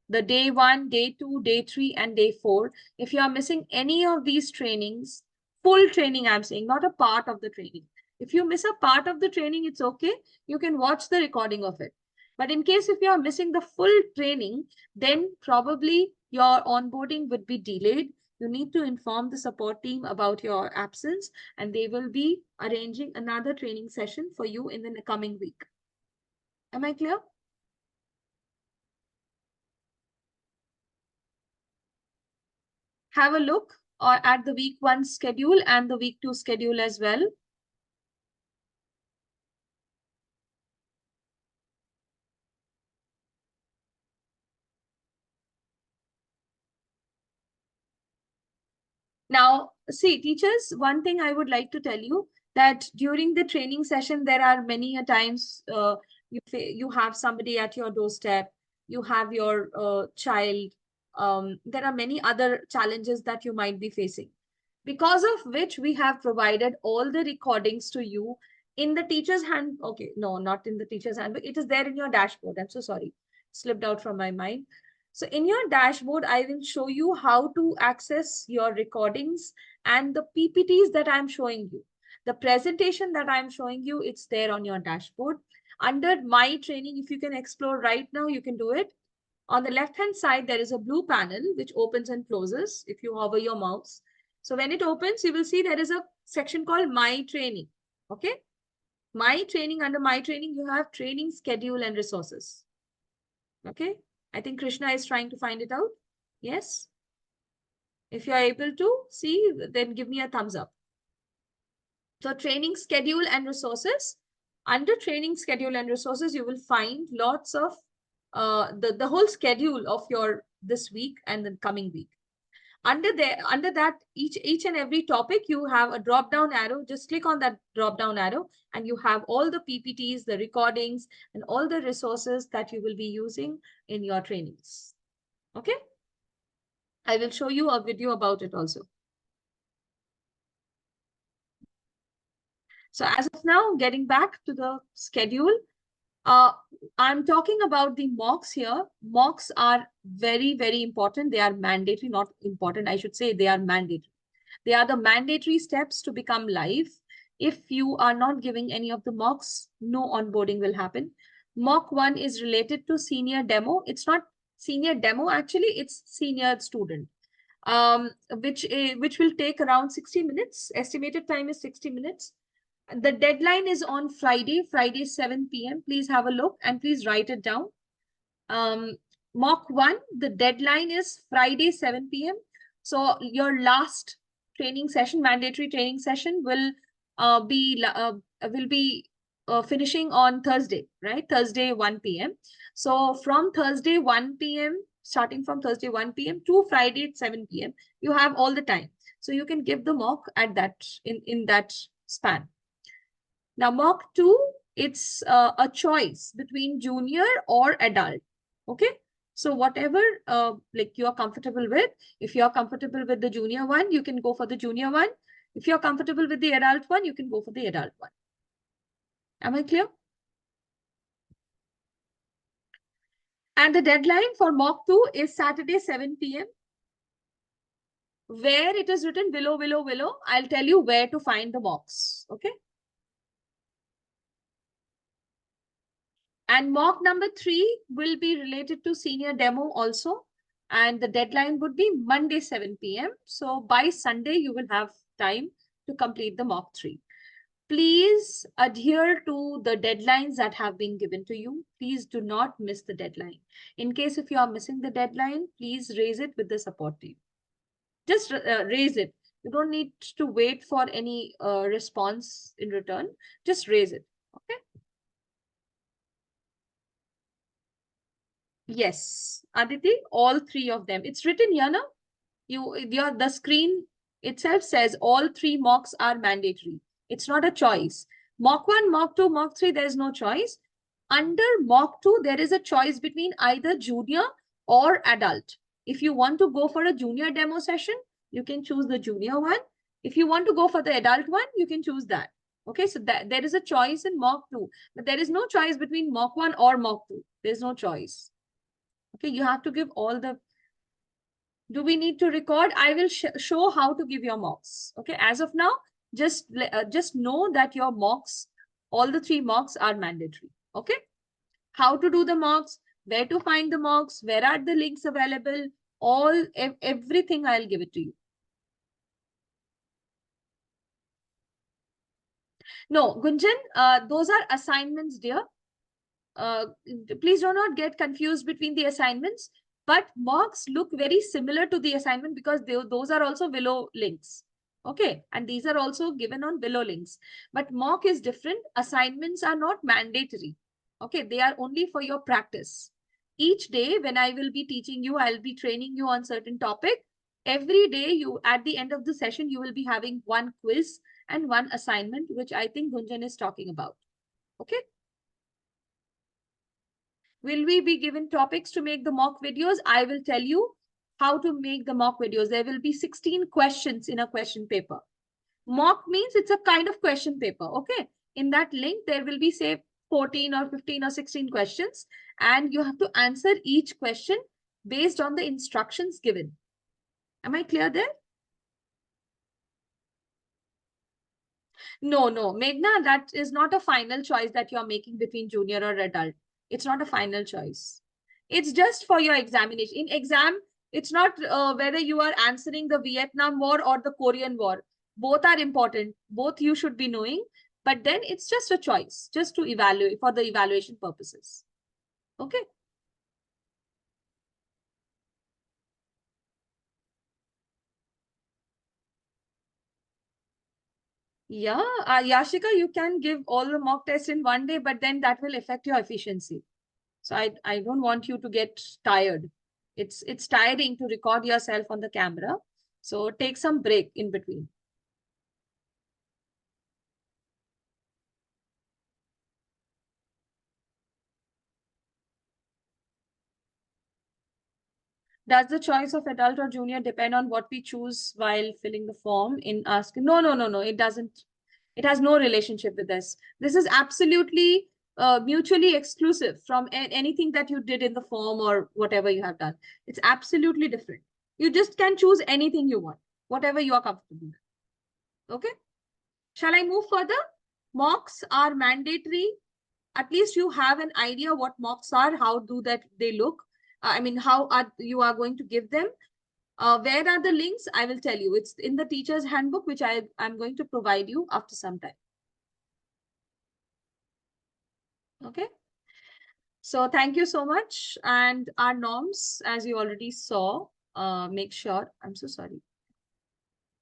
the day 1, day 2, day 3, and day 4, if you are missing any of these trainings, full training, I'm saying, not a part of the training. If you miss a part of the training, it's okay. You can watch the recording of it. But in case if you are missing the full training, then probably your onboarding would be delayed. You need to inform the support team about your absence, and they will be arranging another training session for you in the coming week. Am I clear? Have a look at the week 1 schedule and the week 2 schedule as well. Now, see, teachers, one thing I would like to tell you that during the training session, there are many a times you have somebody at your doorstep, you have your child. There are many other challenges that you might be facing, because of which we have provided all the recordings to you in the teacher's hand. Okay, no, not in the teacher's handbook. It is there in your dashboard. I'm so sorry. Slipped out from my mind. So in your dashboard, I will show you how to access your recordings and the PPTs that I'm showing you. The presentation that I'm showing you, it's there on your dashboard. Under my training, if you can explore right now, you can do it. On the left-hand side, there is a blue panel which opens and closes if you hover your mouse. So when it opens, you will see there is a section called My Training. Okay. My Training, under My Training, you have training schedule and resources. Okay. I think Krishna is trying to find it out. Yes. If you are able to see, then give me a thumbs up. So training schedule and resources. Under training schedule and resources, you will find lots of the whole schedule of your this week and the coming week. Under that, each and every topic, you have a drop down arrow. Just click on that drop down arrow and you have all the PPTs, the recordings, and all the resources that you will be using in your trainings. Okay. I will show you a video about it also. So as of now, getting back to the schedule, I'm talking about the mocks here. Mocks are very, very important. They are mandatory, not important. I should say they are mandatory. They are the mandatory steps to become live. If you are not giving any of the mocks, no onboarding will happen. Mock 1 is related to senior demo. It's not senior demo, actually, it's senior student, which will take around 60 minutes. Estimated time is 60 minutes. The deadline is on Friday 7 p.m. Please have a look and please write it down. Mock 1, the deadline is Friday 7 p.m. So your last training session, mandatory training session, will be finishing on Thursday, right? Thursday 1 p.m. So from Thursday 1 p.m., starting from Thursday 1 p.m. to Friday at 7 p.m., you have all the time. So you can give the mock at that in that span. Now, mock 2, it's a choice between junior or adult. Okay. So whatever like you are comfortable with, if you are comfortable with the junior one, you can go for the junior one. If you're comfortable with the adult one, you can go for the adult one. Am I clear? And the deadline for mock 2 is Saturday 7 p.m. Where it is written below, I'll tell you where to find the mocks. Okay. And mock number 3 will be related to senior demo also. And the deadline would be Monday 7 p.m. So by Sunday, you will have time to complete the mock 3. Please adhere to the deadlines that have been given to you. Please do not miss the deadline. In case if you are missing the deadline, please raise it with the support team. Just raise it. You don't need to wait for any response in return. Just raise it. Okay. Yes, Aditi, all three of them. It's written here, no? The screen itself says all three mocks are mandatory. It's not a choice. Mock 1, mock 2, mock 3, there is no choice. Under mock 2, there is a choice between either junior or adult. If you want to go for a junior demo session, you can choose the junior one. If you want to go for the adult one, you can choose that. Okay, so that there is a choice in mock 2, but there is no choice between mock 1 or mock 2. There's no choice. Okay, you have to give all the. Do we need to record? I will show how to give your mocks. Okay, as of now, just know that your mocks, all the three mocks are mandatory. Okay, how to do the mocks, where to find the mocks, where are the links available, everything I'll give it to you. No, Gunjan, those are assignments, dear. Please do not get confused between the assignments, but mocks look very similar to the assignment because those are also below links. Okay, and these are also given on below links, but mock is different. Assignments are not mandatory. Okay, they are only for your practice. Each day when I will be teaching you, I'll be training you on certain topic. Every day at the end of the session, you will be having one quiz and one assignment, which I think Gunjan is talking about. Okay. Will we be given topics to make the mock videos? I will tell you how to make the mock videos. There will be 16 questions in a question paper. Mock means it's a kind of question paper. Okay. In that link, there will be, say, 14 or 15 or 16 questions, and you have to answer each question based on the instructions given. Am I clear there? No, Meghna, that is not a final choice that you're making between junior or adult. It's not a final choice. It's just for your examination. In exam, it's not whether you are answering the Vietnam War or the Korean War. Both are important. Both you should be knowing. But then it's just a choice, just to evaluate for the evaluation purposes. Okay. Yeah, Yashika, you can give all the mock tests in one day, but then that will affect your efficiency. So I don't want you to get tired. It's tiring to record yourself on the camera. So take some break in between. Does the choice of adult or junior depend on what we choose while filling the form in asking? No, it doesn't. It has no relationship with this. This is absolutely mutually exclusive from anything that you did in the form or whatever you have done. It's absolutely different. You just can choose anything you want, whatever you are comfortable with. Okay. Shall I move further? Mocks are mandatory. At least you have an idea what mocks are, how do that they look. I mean, how you are going to give them. Where are the links? I will tell you. It's in the teacher's handbook, which I'm going to provide you after some time. Okay. So thank you so much. And our norms, as you already saw, make sure. I'm so sorry.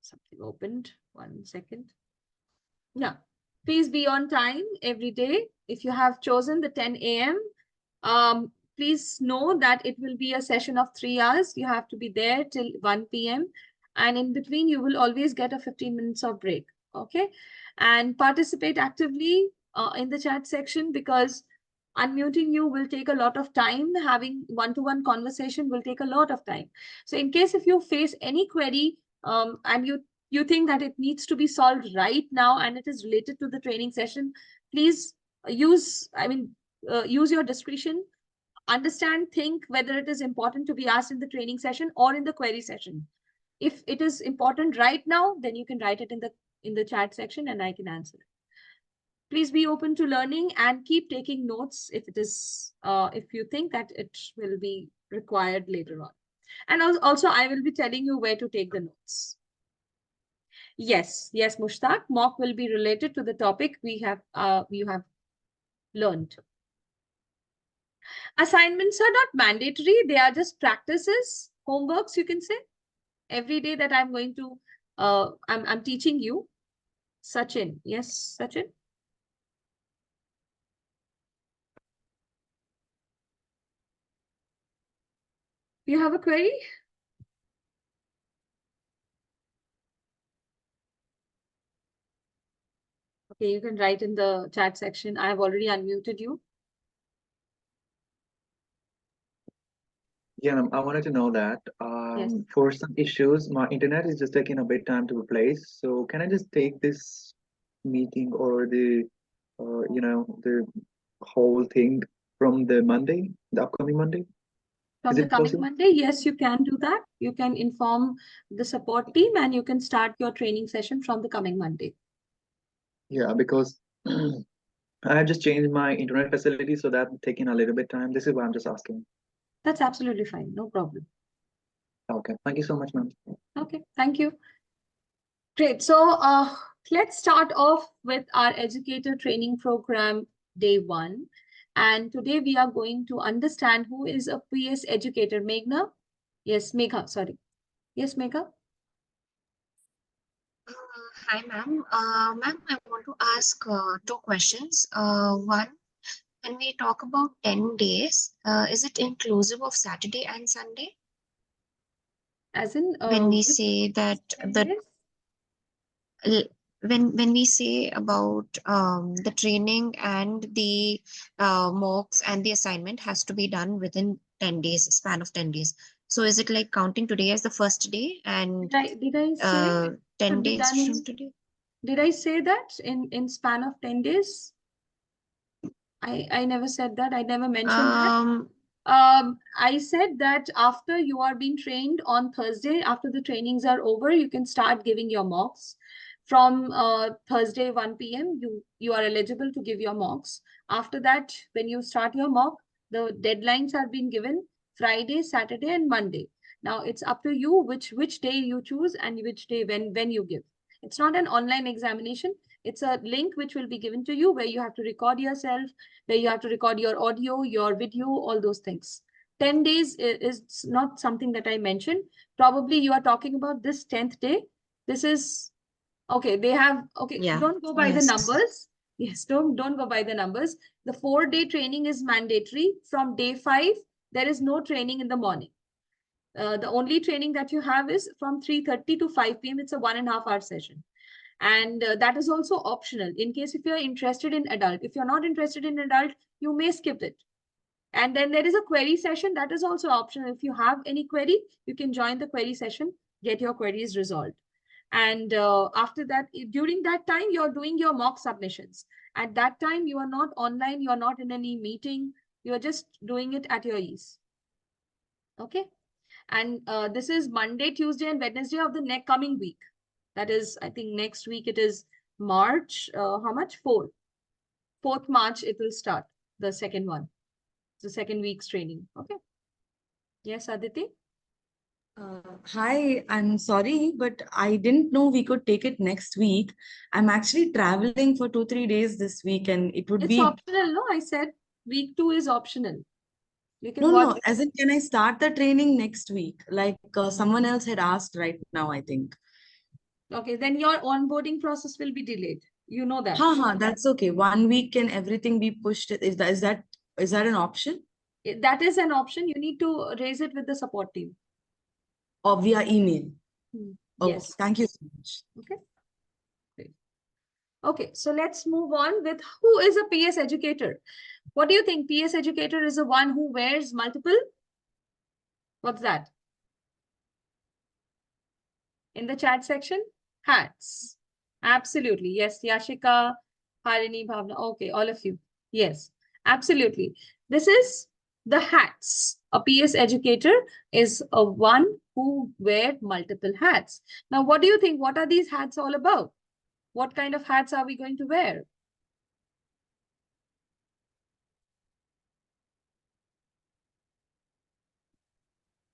Something opened. 1 second. Yeah. Please be on time every day. If you have chosen the 10 a.m., please know that it will be a session of 3 hours. You have to be there till 1 p.m. And in between, you will always get a 15 minutes of break. Okay. And participate actively in the chat section, because unmuting you will take a lot of time. Having one-to-one conversation will take a lot of time. So in case if you face any query and you think that it needs to be solved right now and it is related to the training session, please use your discretion. Understand, think whether it is important to be asked in the training session or in the query session. If it is important right now, then you can write it in the chat section and I can answer it. Please be open to learning and keep taking notes if you think that it will be required later on. And also I will be telling you where to take the notes. Yes, Mushtaq, mock will be related to the topic you have learned. Assignments are not mandatory. They are just practices, homeworks, you can say. Every day that I'm going to, I'm teaching you. Sachin, yes, Sachin. Do you have a query? Okay, you can write in the chat section. I have already unmuted you. Yeah, ma'am, I wanted to know that Yes. for some issues, my internet is just taking a bit time to replace. So can I just take this meeting or the the whole thing from the Monday, the upcoming Monday? From Is the it coming possible? Monday, yes, you can do that. You can inform the support team and you can start your training session from the coming Monday. Yeah, because I have just changed my internet facility, so that's taking a little bit time. This is why I'm just asking. That's absolutely fine. No problem. Okay, thank you so much, ma'am. Okay, thank you. Great. So let's start off with our educator training program day 1. And today we are going to understand who is a PS educator. Meghna? Yes, Megha, sorry. Yes, Megha? Hi, ma'am. Ma'am, I want to ask 2 questions. One, when we talk about 10 days, is it inclusive of Saturday and Sunday? As in, When we which say that 10 the days? when we say about the training and the mocks and the assignment has to be done within 10 days, span of 10 days. So is it like counting today as the first day and Did I say it 10 should be days done from in, today? did I say that in span of 10 days? I never said that. I never mentioned that. I said that after you are being trained on Thursday, after the trainings are over, you can start giving your mocks. From Thursday 1 p.m., you are eligible to give your mocks. After that, when you start your mock, the deadlines are being given Friday, Saturday, and Monday. Now it's up to you which day you choose and which day when you give. It's not an online examination. It's a link which will be given to you where you have to record yourself, where you have to record your audio, your video, all those things. 10 days is not something that I mentioned. Probably you are talking about this 10th day. This is, okay, they have, okay, Yeah. don't go by the Yes. numbers. Yes, don't go by the numbers. The 4-day training is mandatory. From day 5, there is no training in the morning. The only training that you have is from 3:30 to 5 p.m. It's a 1.5 hour session. And that is also optional in case if you're interested in adult. If you're not interested in adult, you may skip it. And then there is a query session that is also optional. If you have any query, you can join the query session, get your queries resolved. And after that, during that time, you're doing your mock submissions. At that time, you are not online, you are not in any meeting, you are just doing it at your ease. Okay. And this is Monday, Tuesday, and Wednesday of the next coming week. That is, I think next week it is March, how much? 4th March, it will start, the second one, the second week's training. Okay. Yes, Aditi? Hi, I'm sorry, but I didn't know we could take it next week. I'm actually traveling for 2-3 days this week, and it would It's be optional, no? I said week 2 is optional. You can no, watch. as in, can I start the training next week? Like someone else had asked right now, I think. Okay, then your onboarding process will be delayed. You know that. That's okay. 1 week can everything be pushed? Is that an option? That is an option. You need to raise it with the support team. Or via email? Okay, Yes. thank you so much. Okay. Great. Okay, so let's move on with who is a PS educator. What do you think? PS educator is the one who wears multiple? What's that? In the chat section? Hats. Absolutely. Yes, Yashika, Harini, Bhavna. Okay, all of you. Yes, absolutely. This is the hats. A PS educator is a one who wear multiple hats. Now, what do you think? What are these hats all about? What kind of hats are we going to wear?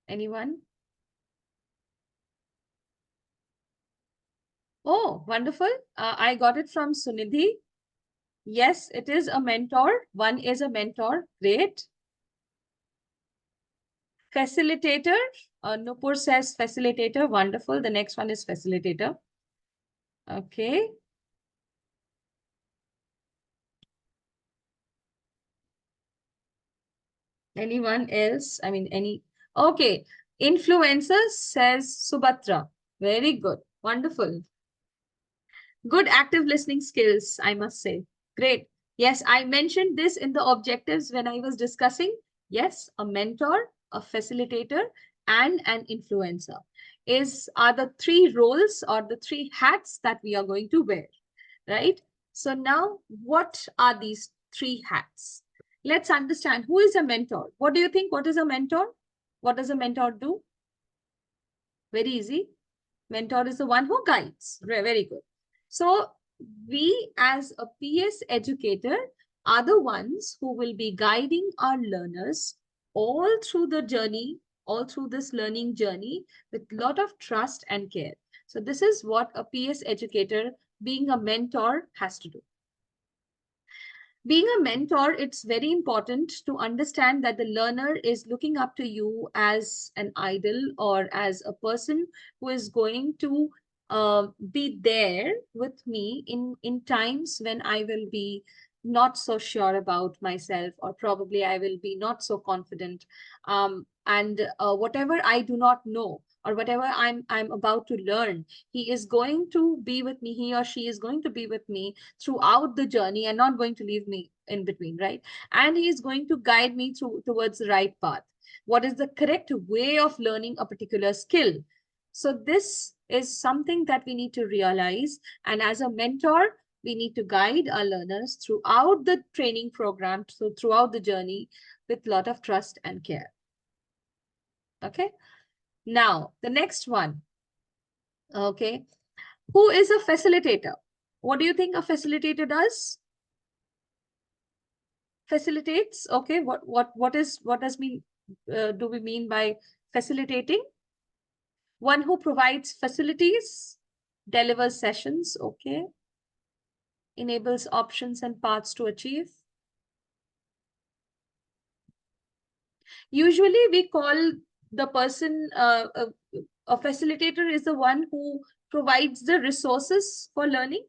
Anyone? Oh, wonderful. I got it from Sunidhi. Yes, it is a mentor. One is a mentor. Great. Facilitator. Nupur says facilitator. Wonderful. The next one is facilitator. Okay. Anyone else? I mean, any? Okay. Influencers, says Subhatra. Very good. Wonderful. Good active listening skills, I must say. Great. Yes, I mentioned this in the objectives when I was discussing. Yes, a mentor, a facilitator, and an influencer are the three roles or the three hats that we are going to wear, right? So now, what are these three hats? Let's understand who is a mentor. What do you think? What is a mentor? What does a mentor do? Very easy. Mentor is the one who guides. Very good. So we as a PS educator are the ones who will be guiding our learners all through the journey, all through this learning journey with a lot of trust and care. So this is what a PS educator, being a mentor, has to do. Being a mentor, it's very important to understand that the learner is looking up to you as an idol or as a person who is going to be there with me in times when I will be not so sure about myself, or probably I will be not so confident. And whatever I do not know, or whatever I'm about to learn, he is going to be with me, he or she is going to be with me throughout the journey and not going to leave me in between, right? And he is going to guide me towards the right path. What is the correct way of learning a particular skill? So this is something that we need to realize. And as a mentor, we need to guide our learners throughout the training program, so throughout the journey, with a lot of trust and care. Okay. Now, the next one. Okay. Who is a facilitator? What do you think a facilitator does? Facilitates. Okay. What does mean? Do we mean by facilitating? One who provides facilities, delivers sessions. Okay. Enables options and paths to achieve. Usually we call the person, a facilitator is the one who provides the resources for learning.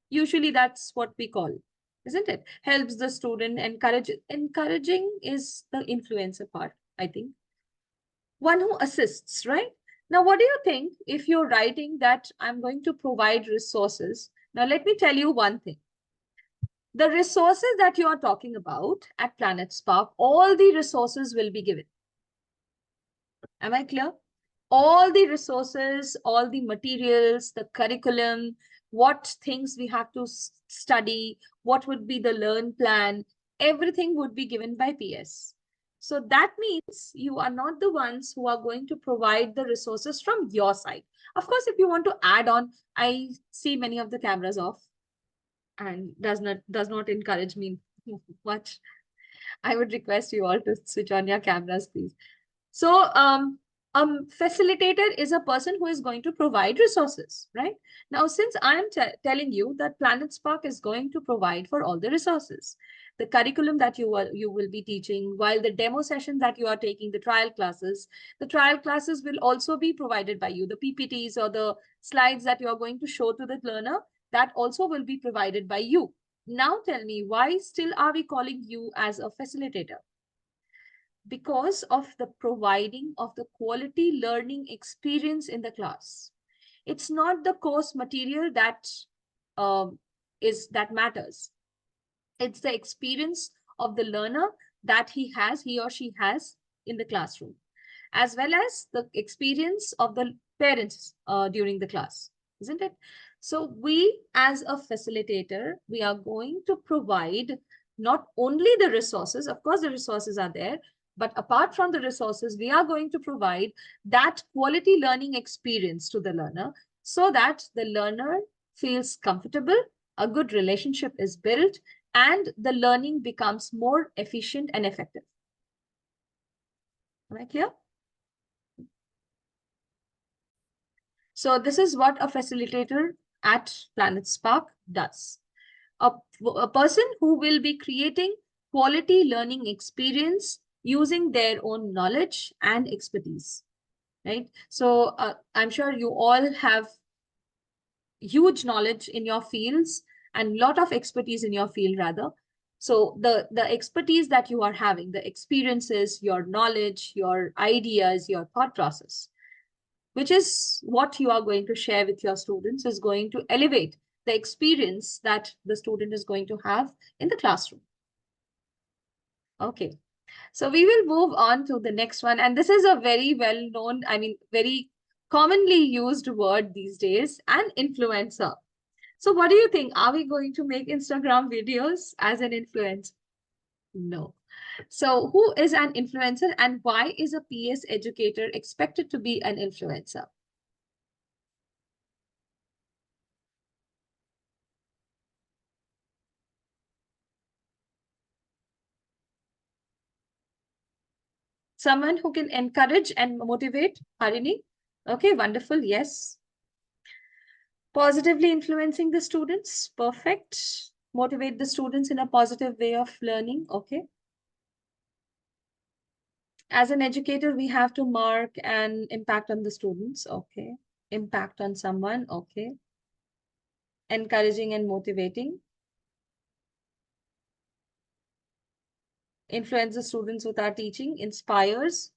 Usually that's what we call, isn't it? Helps the student, encouraging is the influencer part, I think. One who assists, right? Now, what do you think if you're writing that I'm going to provide resources? Now, let me tell you one thing. The resources that you are talking about at Planet Spark, all the resources will be given. Am I clear? All the resources, all the materials, the curriculum, what things we have to study, what would be the learn plan, everything would be given by PS. So that means you are not the ones who are going to provide the resources from your side. Of course, if you want to add on, I see many of the cameras off and does not encourage me much. I would request you all to switch on your cameras, please. So facilitator is a person who is going to provide resources, right? Now, since I am telling you that Planet Spark is going to provide for all the resources, the curriculum that you will be teaching, while the demo session that you are taking, the trial classes will also be provided by you. The PPTs or the slides that you are going to show to the learner, that also will be provided by you. Now tell me, why still are we calling you as a facilitator? Because of the providing of the quality learning experience in the class. It's not the course material that matters. It's the experience of the learner that he or she has in the classroom, as well as the experience of the parents during the class, isn't it? So we, as a facilitator, we are going to provide not only the resources, of course the resources are there, but apart from the resources, we are going to provide that quality learning experience to the learner so that the learner feels comfortable, a good relationship is built, and the learning becomes more efficient and effective. Am I clear? So this is what a facilitator at Planet Spark does. A person who will be creating quality learning experience using their own knowledge and expertise, right? So I'm sure you all have huge knowledge in your fields and lot of expertise in your field rather. So the expertise that you are having, the experiences, your knowledge, your ideas, your thought process, which is what you are going to share with your students, is going to elevate the experience that the student is going to have in the classroom. Okay, so we will move on to the next one. And this is a very well-known, very commonly used word these days, an influencer. So what do you think? Are we going to make Instagram videos as an influencer? No. So who is an influencer, and why is a PS educator expected to be an influencer? Someone who can encourage and motivate, Harini? Okay, wonderful. Yes. Positively influencing the students. Perfect. Motivate the students in a positive way of learning. Okay. As an educator, we have to mark an impact on the students. Okay. Impact on someone. Okay. Encouraging and motivating. Influence the students with our teaching. Inspires.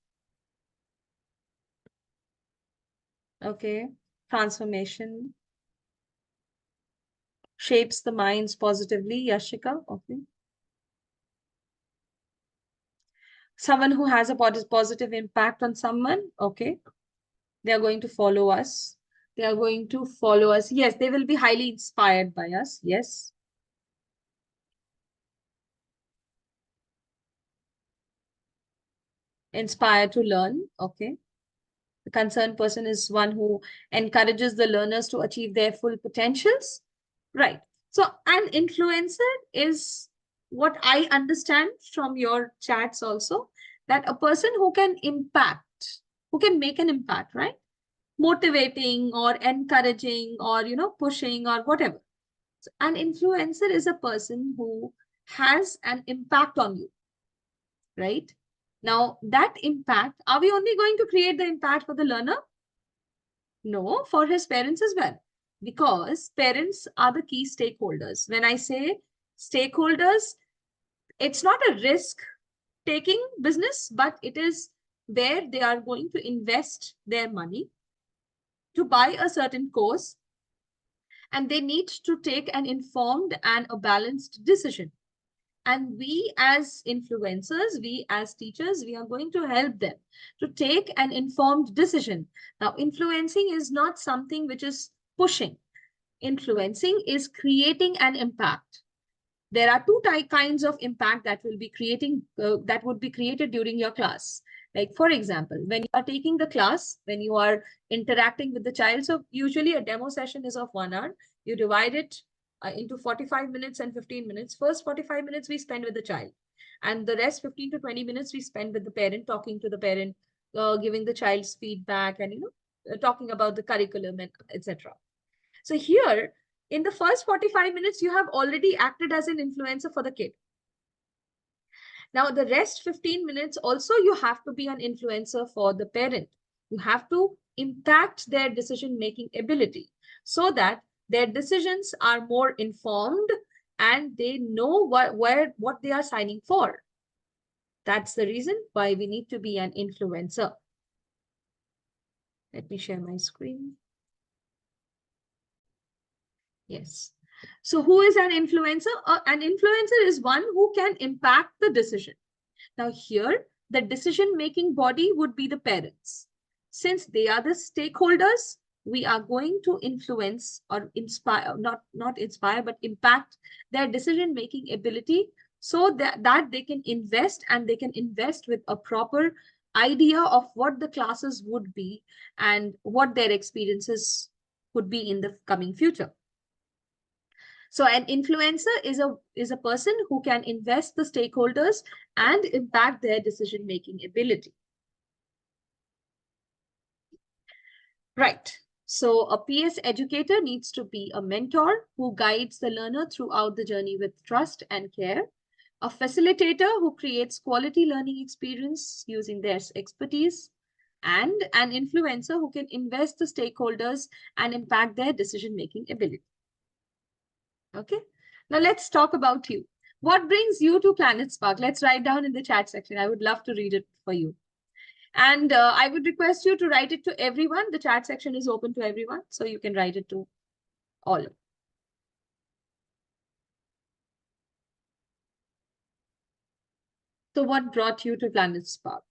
Okay. Transformation. Shapes the minds positively. Yashika. Okay. Someone who has a positive impact on someone. Okay. They are going to follow us. They are going to follow us. Yes, they will be highly inspired by us. Yes. Inspired to learn. Okay. The concerned person is one who encourages the learners to achieve their full potentials. Right. So an influencer is what I understand from your chats also, that a person who can impact, who can make an impact, right? Motivating or encouraging or, pushing or whatever. So an influencer is a person who has an impact on you, right? Now, that impact, are we only going to create the impact for the learner? No, for his parents as well, because parents are the key stakeholders. When I say stakeholders, it's not a risk-taking business, but it is where they are going to invest their money to buy a certain course, and they need to take an informed and a balanced decision. And we as influencers, we as teachers, we are going to help them to take an informed decision. Now, influencing is not something which is pushing. Influencing is creating an impact. There are two kinds of impact that will be that would be created during your class. Like, for example, when you are taking the class, when you are interacting with the child, so usually a demo session is of 1 hour. You divide it into 45 minutes and 15 minutes. First 45 minutes we spend with the child, and the rest 15 to 20 minutes we spend with the parent, talking to the parent, giving the child's feedback, and talking about the curriculum and etc. So here, in the first 45 minutes, you have already acted as an influencer for the kid. Now, the rest 15 minutes also, you have to be an influencer for the parent. You have to impact their decision-making ability so that their decisions are more informed and they know what they are signing for. That's the reason why we need to be an influencer. Let me share my screen. Yes. So who is an influencer? An influencer is one who can impact the decision. Now here, the decision-making body would be the parents. Since they are the stakeholders, we are going to influence or inspire, not inspire, but impact their decision-making ability so that they can invest, and they can invest with a proper idea of what the classes would be and what their experiences would be in the coming future. So an influencer is a person who can invest the stakeholders and impact their decision-making ability. Right. So a PS educator needs to be a mentor who guides the learner throughout the journey with trust and care. A facilitator who creates quality learning experience using their expertise. And an influencer who can invest the stakeholders and impact their decision-making ability. Okay, now let's talk about you. What brings you to Planet Spark? Let's write down in the chat section. I would love to read it for you. And I would request you to write it to everyone. The chat section is open to everyone, so you can write it to all. So what brought you to Planet Spark?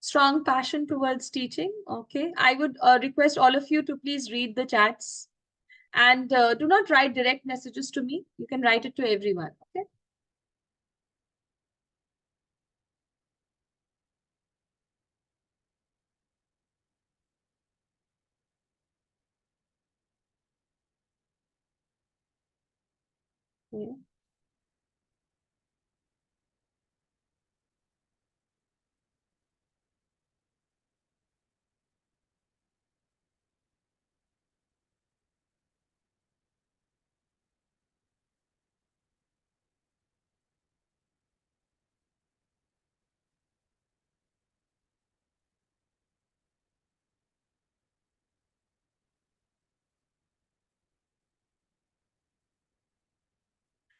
Strong passion towards teaching. Okay. I would request all of you to please read the chats and do not write direct messages to me. You can write it to everyone. Okay. Yeah.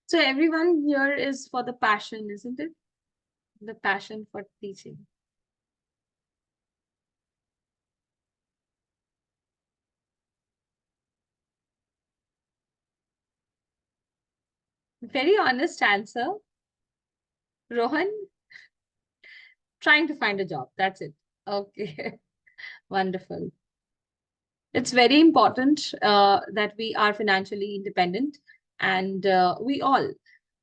So everyone here is for the passion, isn't it? The passion for teaching. Very honest answer. Rohan, trying to find a job. That's it. Okay. Wonderful. It's very important that we are financially independent, and we all.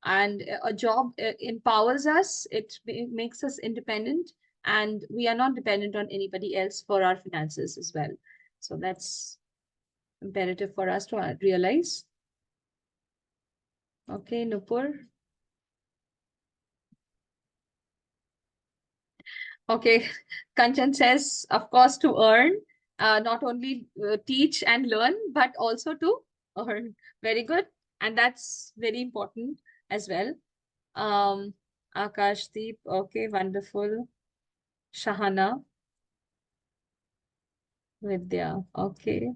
And a job empowers us. It makes us independent, and we are not dependent on anybody else for our finances as well. So that's imperative for us to realize. Okay, Nupur. Okay, Kanchan says, of course, to earn, not only teach and learn, but also to earn. Very good. And that's very important as well. Akashdeep, okay, wonderful. Shahana, Vidya, okay.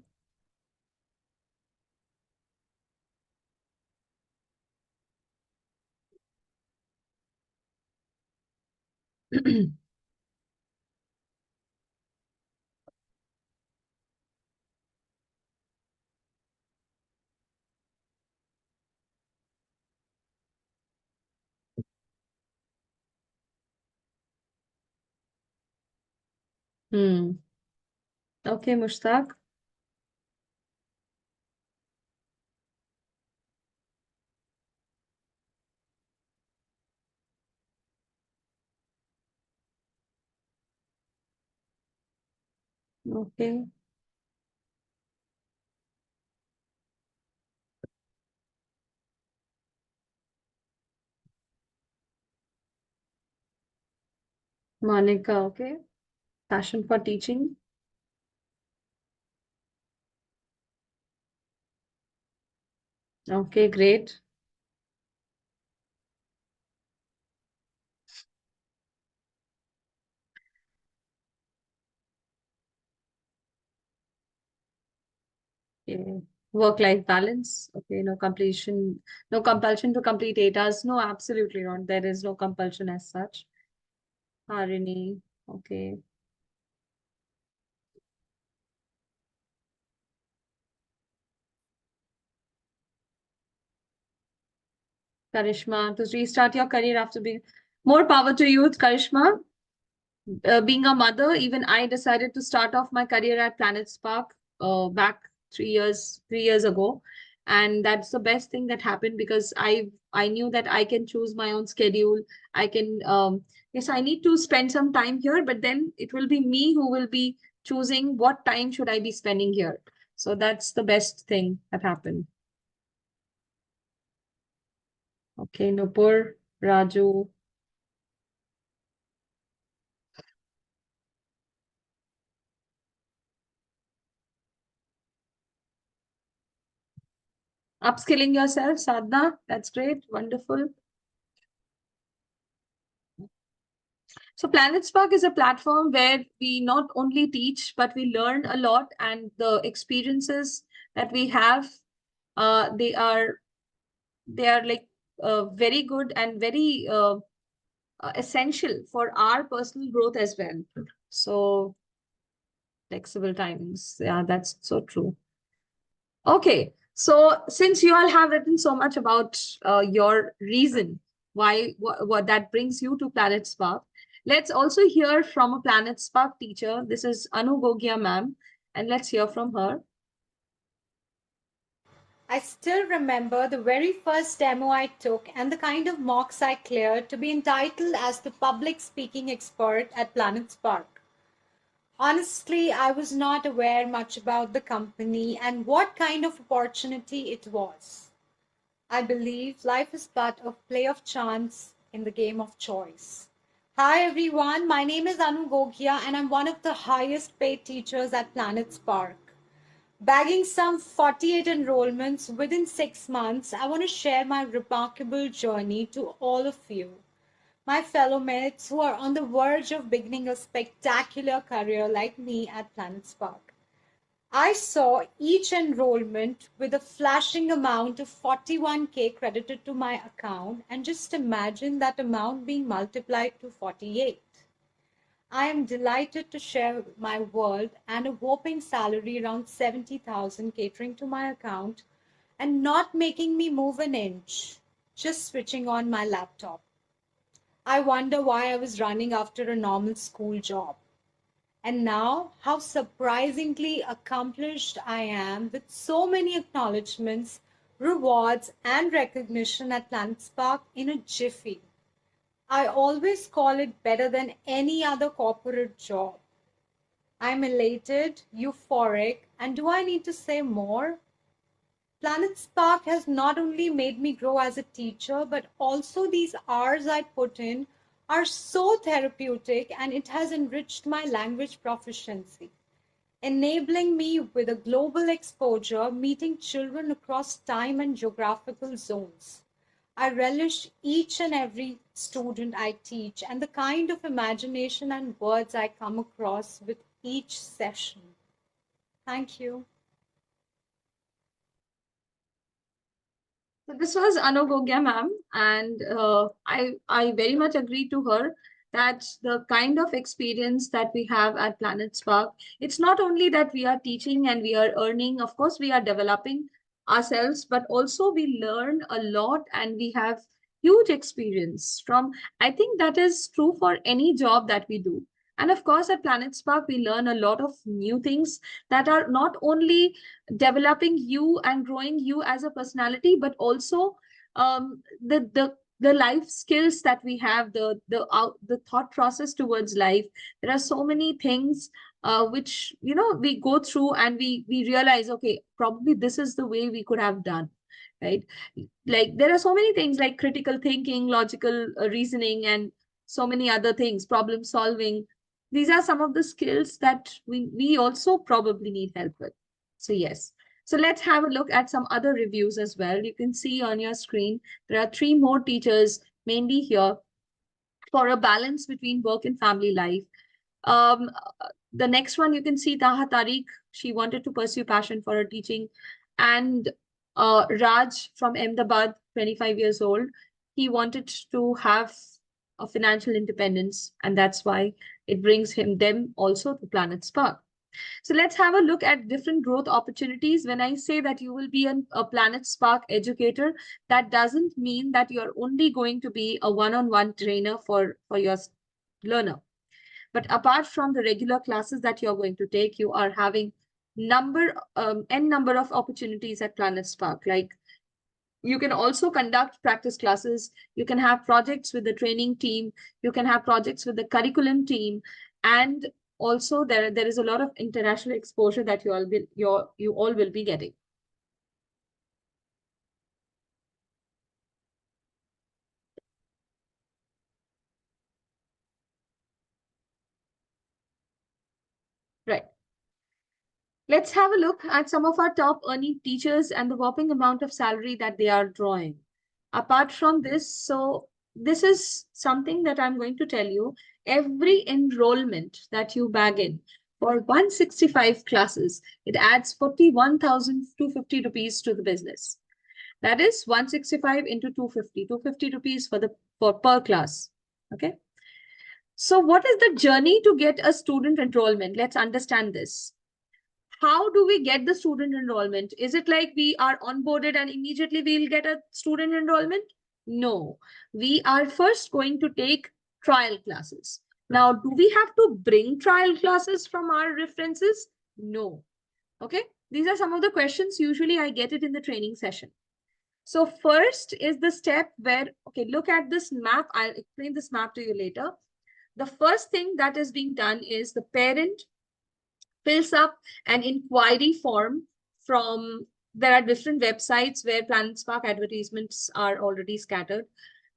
Okay, Mushtaq. Okay. Monica, okay. Passion for teaching. Okay, great. Okay. Work-life balance. Okay, no completion, no compulsion to complete 8 hours. No, absolutely not. There is no compulsion as such. Harini, okay. Karishma, to restart your career after being more power to you, Karishma. Being a mother, even I decided to start off my career at Planet Spark back 3 years ago. And that's the best thing that happened because I knew that I can choose my own schedule. I can, yes, I need to spend some time here, but then it will be me who will be choosing what time should I be spending here. So that's the best thing that happened. Okay, Nupur, Raju. Upskilling yourself, Sadhna. That's great. Wonderful. So Planet Spark is a platform where we not only teach, but we learn a lot, and the experiences that we have, they are like very good and very essential for our personal growth as well. So flexible timings, yeah, that's so true. Okay, so since you all have written so much about your reason why what that brings you to Planet Spark, let's also hear from a Planet Spark teacher. This is Anu Gogia ma'am, and let's hear from her. I still remember the very first demo I took and the kind of mocks I cleared to be entitled as the public speaking expert at Planet Spark. Honestly, I was not aware much about the company and what kind of opportunity it was. I believe life is but a play of chance in the game of choice. Hi everyone, my name is Anu Gogia and I'm one of the highest paid teachers at Planet Spark. Bagging some 48 enrollments within 6 months, I want to share my remarkable journey to all of you, my fellow mates who are on the verge of beginning a spectacular career like me at Planet Spark. I saw each enrollment with a flashing amount of 41K credited to my account, and just imagine that amount being multiplied to 48. I am delighted to share my world and a whopping salary around 70,000 catering to my account and not making me move an inch, just switching on my laptop. I wonder why I was running after a normal school job. And now, how surprisingly accomplished I am with so many acknowledgements, rewards, and recognition at Planet Spark in a jiffy. I always call it better than any other corporate job. I'm elated, euphoric, and do I need to say more? Planet Spark has not only made me grow as a teacher, but also these hours I put in are so therapeutic, and it has enriched my language proficiency, enabling me with a global exposure, meeting children across time and geographical zones. I relish each and every student I teach and the kind of imagination and words I come across with each session. Thank you. So this was Anu Gogia ma'am, and I very much agree to her that the kind of experience that we have at Planet Spark, it's not only that we are teaching and we are earning, of course we are developing ourselves, but also we learn a lot and we have huge experience from, I think that is true for any job that we do. And of course, at Planet Spark, we learn a lot of new things that are not only developing you and growing you as a personality, but also the life skills that we have, the thought process towards life. There are so many things which we go through and we realize, okay, probably this is the way we could have done, right? Like there are so many things like critical thinking, logical reasoning, and so many other things, problem solving. These are some of the skills that we also probably need help with. So yes. So let's have a look at some other reviews as well. You can see on your screen, there are 3 more teachers mainly here for a balance between work and family life. The next one, you can see Taha Tariq. She wanted to pursue passion for her teaching. And Raj from Ahmedabad, 25 years old, he wanted to have a financial independence, and that's why it brings them also to Planet Spark. So let's have a look at different growth opportunities. When I say that you will be a Planet Spark educator, that doesn't mean that you're only going to be a one-on-one trainer for your learner. But apart from the regular classes that you're going to take, you are having n number of opportunities at Planet Spark. Like you can also conduct practice classes. You can have projects with the training team. You can have projects with the curriculum team. And also there is a lot of international exposure that you all will be getting. Right. Let's have a look at some of our top earning teachers and the whopping amount of salary that they are drawing. Apart from this, so this is something that I'm going to tell you. every enrollment that you bag in for 165 classes, it adds 41,250 rupees to the business. That is 165 into 250 rupees for per class. Okay. So what is the journey to get a student enrollment? Let's understand this. How do we get the student enrollment? Is it like we are onboarded and immediately we'll get a student enrollment? No, we are first going to take trial classes. Now, do we have to bring trial classes from our references? No. Okay, these are some of the questions usually I get it in the training session. So first is the step where, okay, look at this map. I'll explain this map to you later. The first thing that is being done is the parent fills up an inquiry form from, there are different websites where Planet Spark advertisements are already scattered.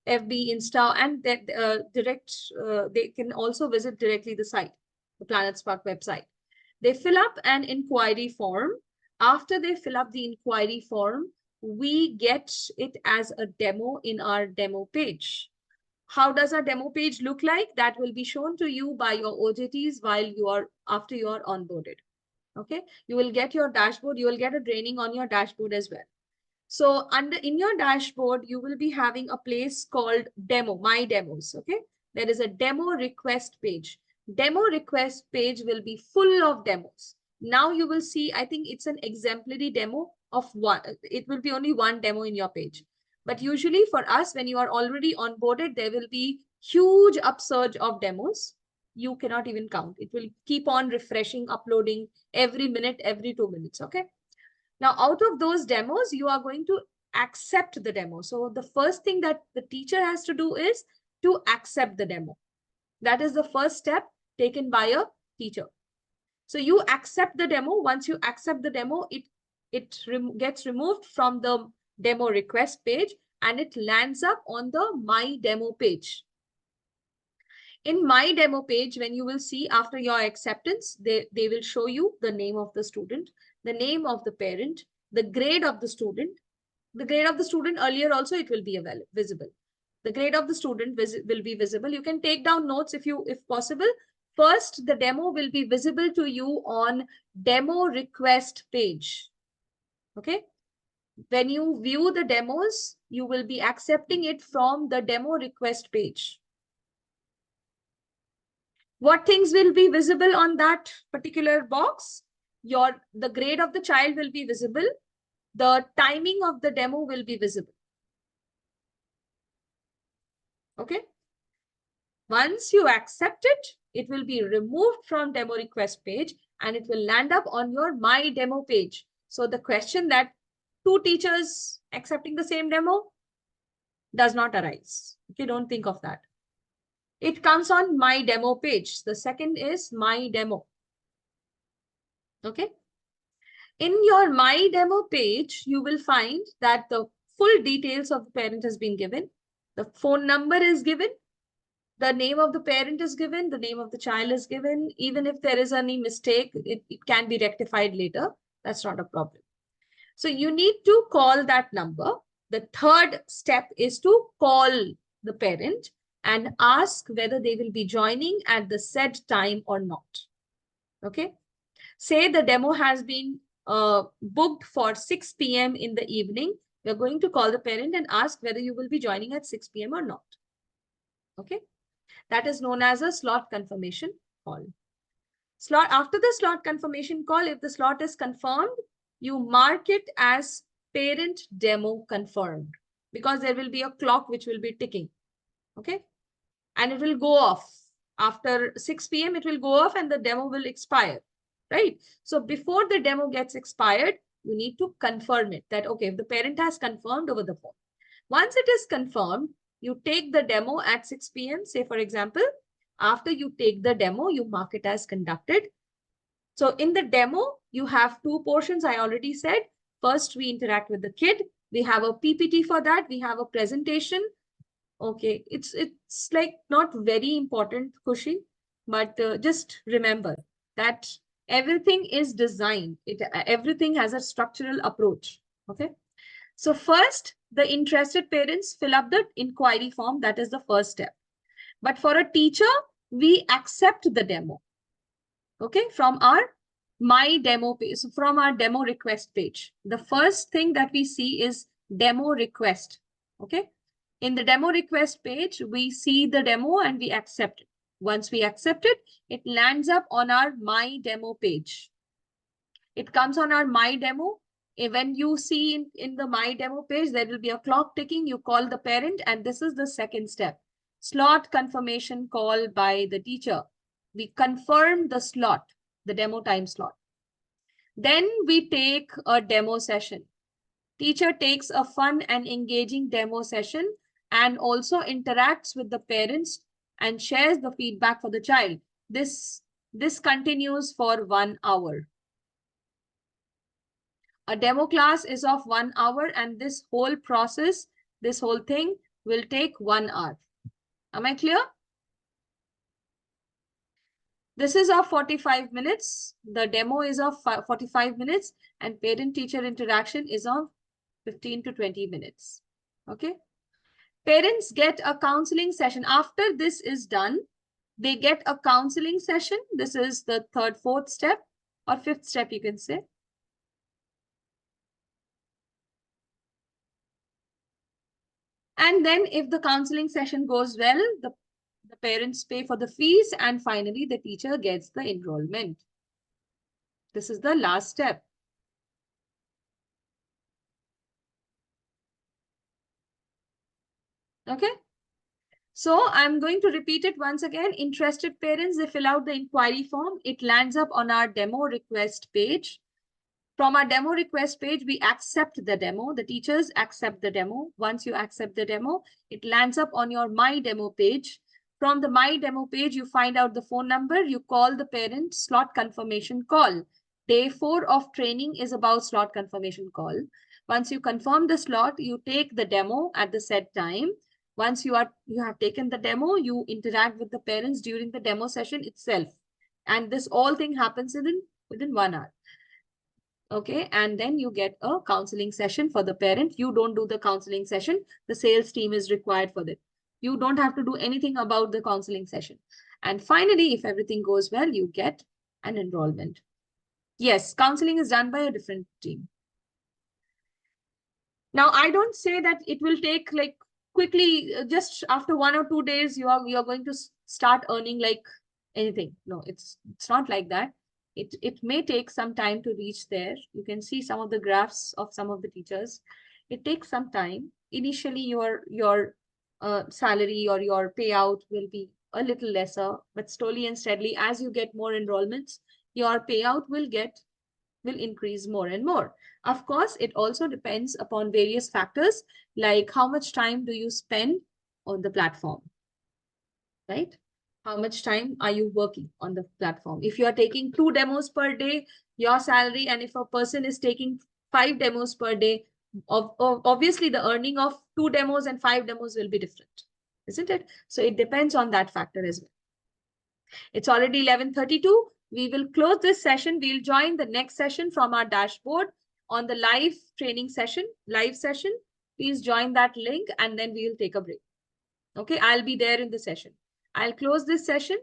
FB, Insta, and they can also visit directly the site, the Planet Spark website. They fill up an inquiry form. After they fill up the inquiry form, we get it as a demo in our demo page. How does our demo page look like? That will be shown to you by your OJTs after you are onboarded. Okay, you will get your dashboard. You will get a training on your dashboard as well. So in your dashboard, you will be having a place called demo, my demos. Okay, there is a demo request page. Demo request page will be full of demos. Now you will see, I think it's an exemplary demo of one. It will be only one demo in your page. But usually for us, when you are already onboarded, there will be huge upsurge of demos. You cannot even count. It will keep on refreshing, uploading every minute, every 2 minutes. Okay. Now, out of those demos, you are going to accept the demo. So the first thing that the teacher has to do is to accept the demo. That is the first step taken by a teacher. So you accept the demo. Once you accept the demo, it gets removed from the demo request page and it lands up on the My Demo page. In My Demo page, when you will see after your acceptance, they will show you the name of the student, the name of the parent, the grade of the student. The grade of the student earlier also it will be visible. The grade of the student will be visible. You can take down notes if possible. First, the demo will be visible to you on demo request page. Okay. When you view the demos, you will be accepting it from the demo request page. What things will be visible on that particular box? The grade of the child will be visible. The timing of the demo will be visible. Okay. Once you accept it, it will be removed from demo request page and it will land up on your My Demo page. So the question that 2 teachers accepting the same demo does not arise. Okay, don't think of that. It comes on My Demo page. The second is My Demo. Okay. In your My Demo page, you will find that the full details of the parent has been given. The phone number is given. The name of the parent is given. The name of the child is given. Even if there is any mistake, it can be rectified later. That's not a problem. So you need to call that number. The third step is to call the parent and ask whether they will be joining at the said time or not. Okay. Say the demo has been booked for 6 p.m. in the evening. We're going to call the parent and ask whether you will be joining at 6 p.m. or not. Okay. That is known as a slot confirmation call. After the slot confirmation call, if the slot is confirmed, you mark it as parent demo confirmed because there will be a clock which will be ticking. Okay. And it will go off. After 6 p.m. it will go off and the demo will expire. Right. So before the demo gets expired, you need to confirm it that, okay, if the parent has confirmed over the phone. Once it is confirmed, you take the demo at 6 p.m. Say, for example, after you take the demo, you mark it as conducted. So in the demo, you have 2 portions. I already said, first we interact with the kid. We have a PPT for that. We have a presentation. Okay, it's like not very important, Khushi, but just remember that everything is designed. Everything has a structural approach. Okay. So first, the interested parents fill up the inquiry form. That is the first step. But for a teacher, we accept the demo. Okay, from our my demo page, so from our demo request page. The first thing that we see is demo request. Okay, in the demo request page, we see the demo and we accept it. Once we accept it, it lands up on our my demo page. It comes on our my demo. When you see in the my demo page, there will be a clock ticking. You call the parent, and this is the second step. Slot confirmation call by the teacher. We confirm the slot, the demo time slot. Then we take a demo session. Teacher takes a fun and engaging demo session and also interacts with the parents and shares the feedback for the child. This continues for 1 hour. A demo class is of 1 hour, and this whole process, this whole thing will take 1 hour. Am I clear? This is of 45 minutes. The demo is of 45 minutes and parent-teacher interaction is of 15 to 20 minutes. Okay. Parents get a counseling session. After this is done, they get a counseling session. This is the third, fourth step or fifth step, you can say. And then if the counseling session goes well, the parents pay for the fees, and finally the teacher gets the enrollment. This is the last step. Okay. So I'm going to repeat it once again. Interested parents, they fill out the inquiry form. It lands up on our demo request page. From our demo request page, we accept the demo. The teachers accept the demo. Once you accept the demo, it lands up on your My Demo page. From the My Demo page, you find out the phone number. You call the parent, slot confirmation call. Day 4 of training is about slot confirmation call. Once you confirm the slot, you take the demo at the set time. Once you have taken the demo, you interact with the parents during the demo session itself. And this all thing happens within 1 hour. Okay, and then you get a counseling session for the parent. You don't do the counseling session. The sales team is required for that. You don't have to do anything about the counseling session. And finally, if everything goes well, you get an enrollment. Yes, counseling is done by a different team. Now, I don't say that it will take like quickly, just after 1 or 2 days, you are going to start earning like anything. No, it's not like that. It may take some time to reach there. You can see some of the graphs of some of the teachers. It takes some time. Initially, your salary or your payout will be a little lesser, but slowly and steadily, as you get more enrollments, your payout will increase more and more. Of course, it also depends upon various factors, like how much time do you spend on the platform, right? How much time are you working on the platform? If you are taking 2 demos per day, your salary, and if a person is taking 5 demos per day, obviously the earning of 2 demos and 5 demos will be different, isn't it? So it depends on that factor as well. It's already 11:32. We will close this session. We'll join the next session from our dashboard on the live training session, live session. Please join that link and then we'll take a break. Okay, I'll be there in the session. I'll close this session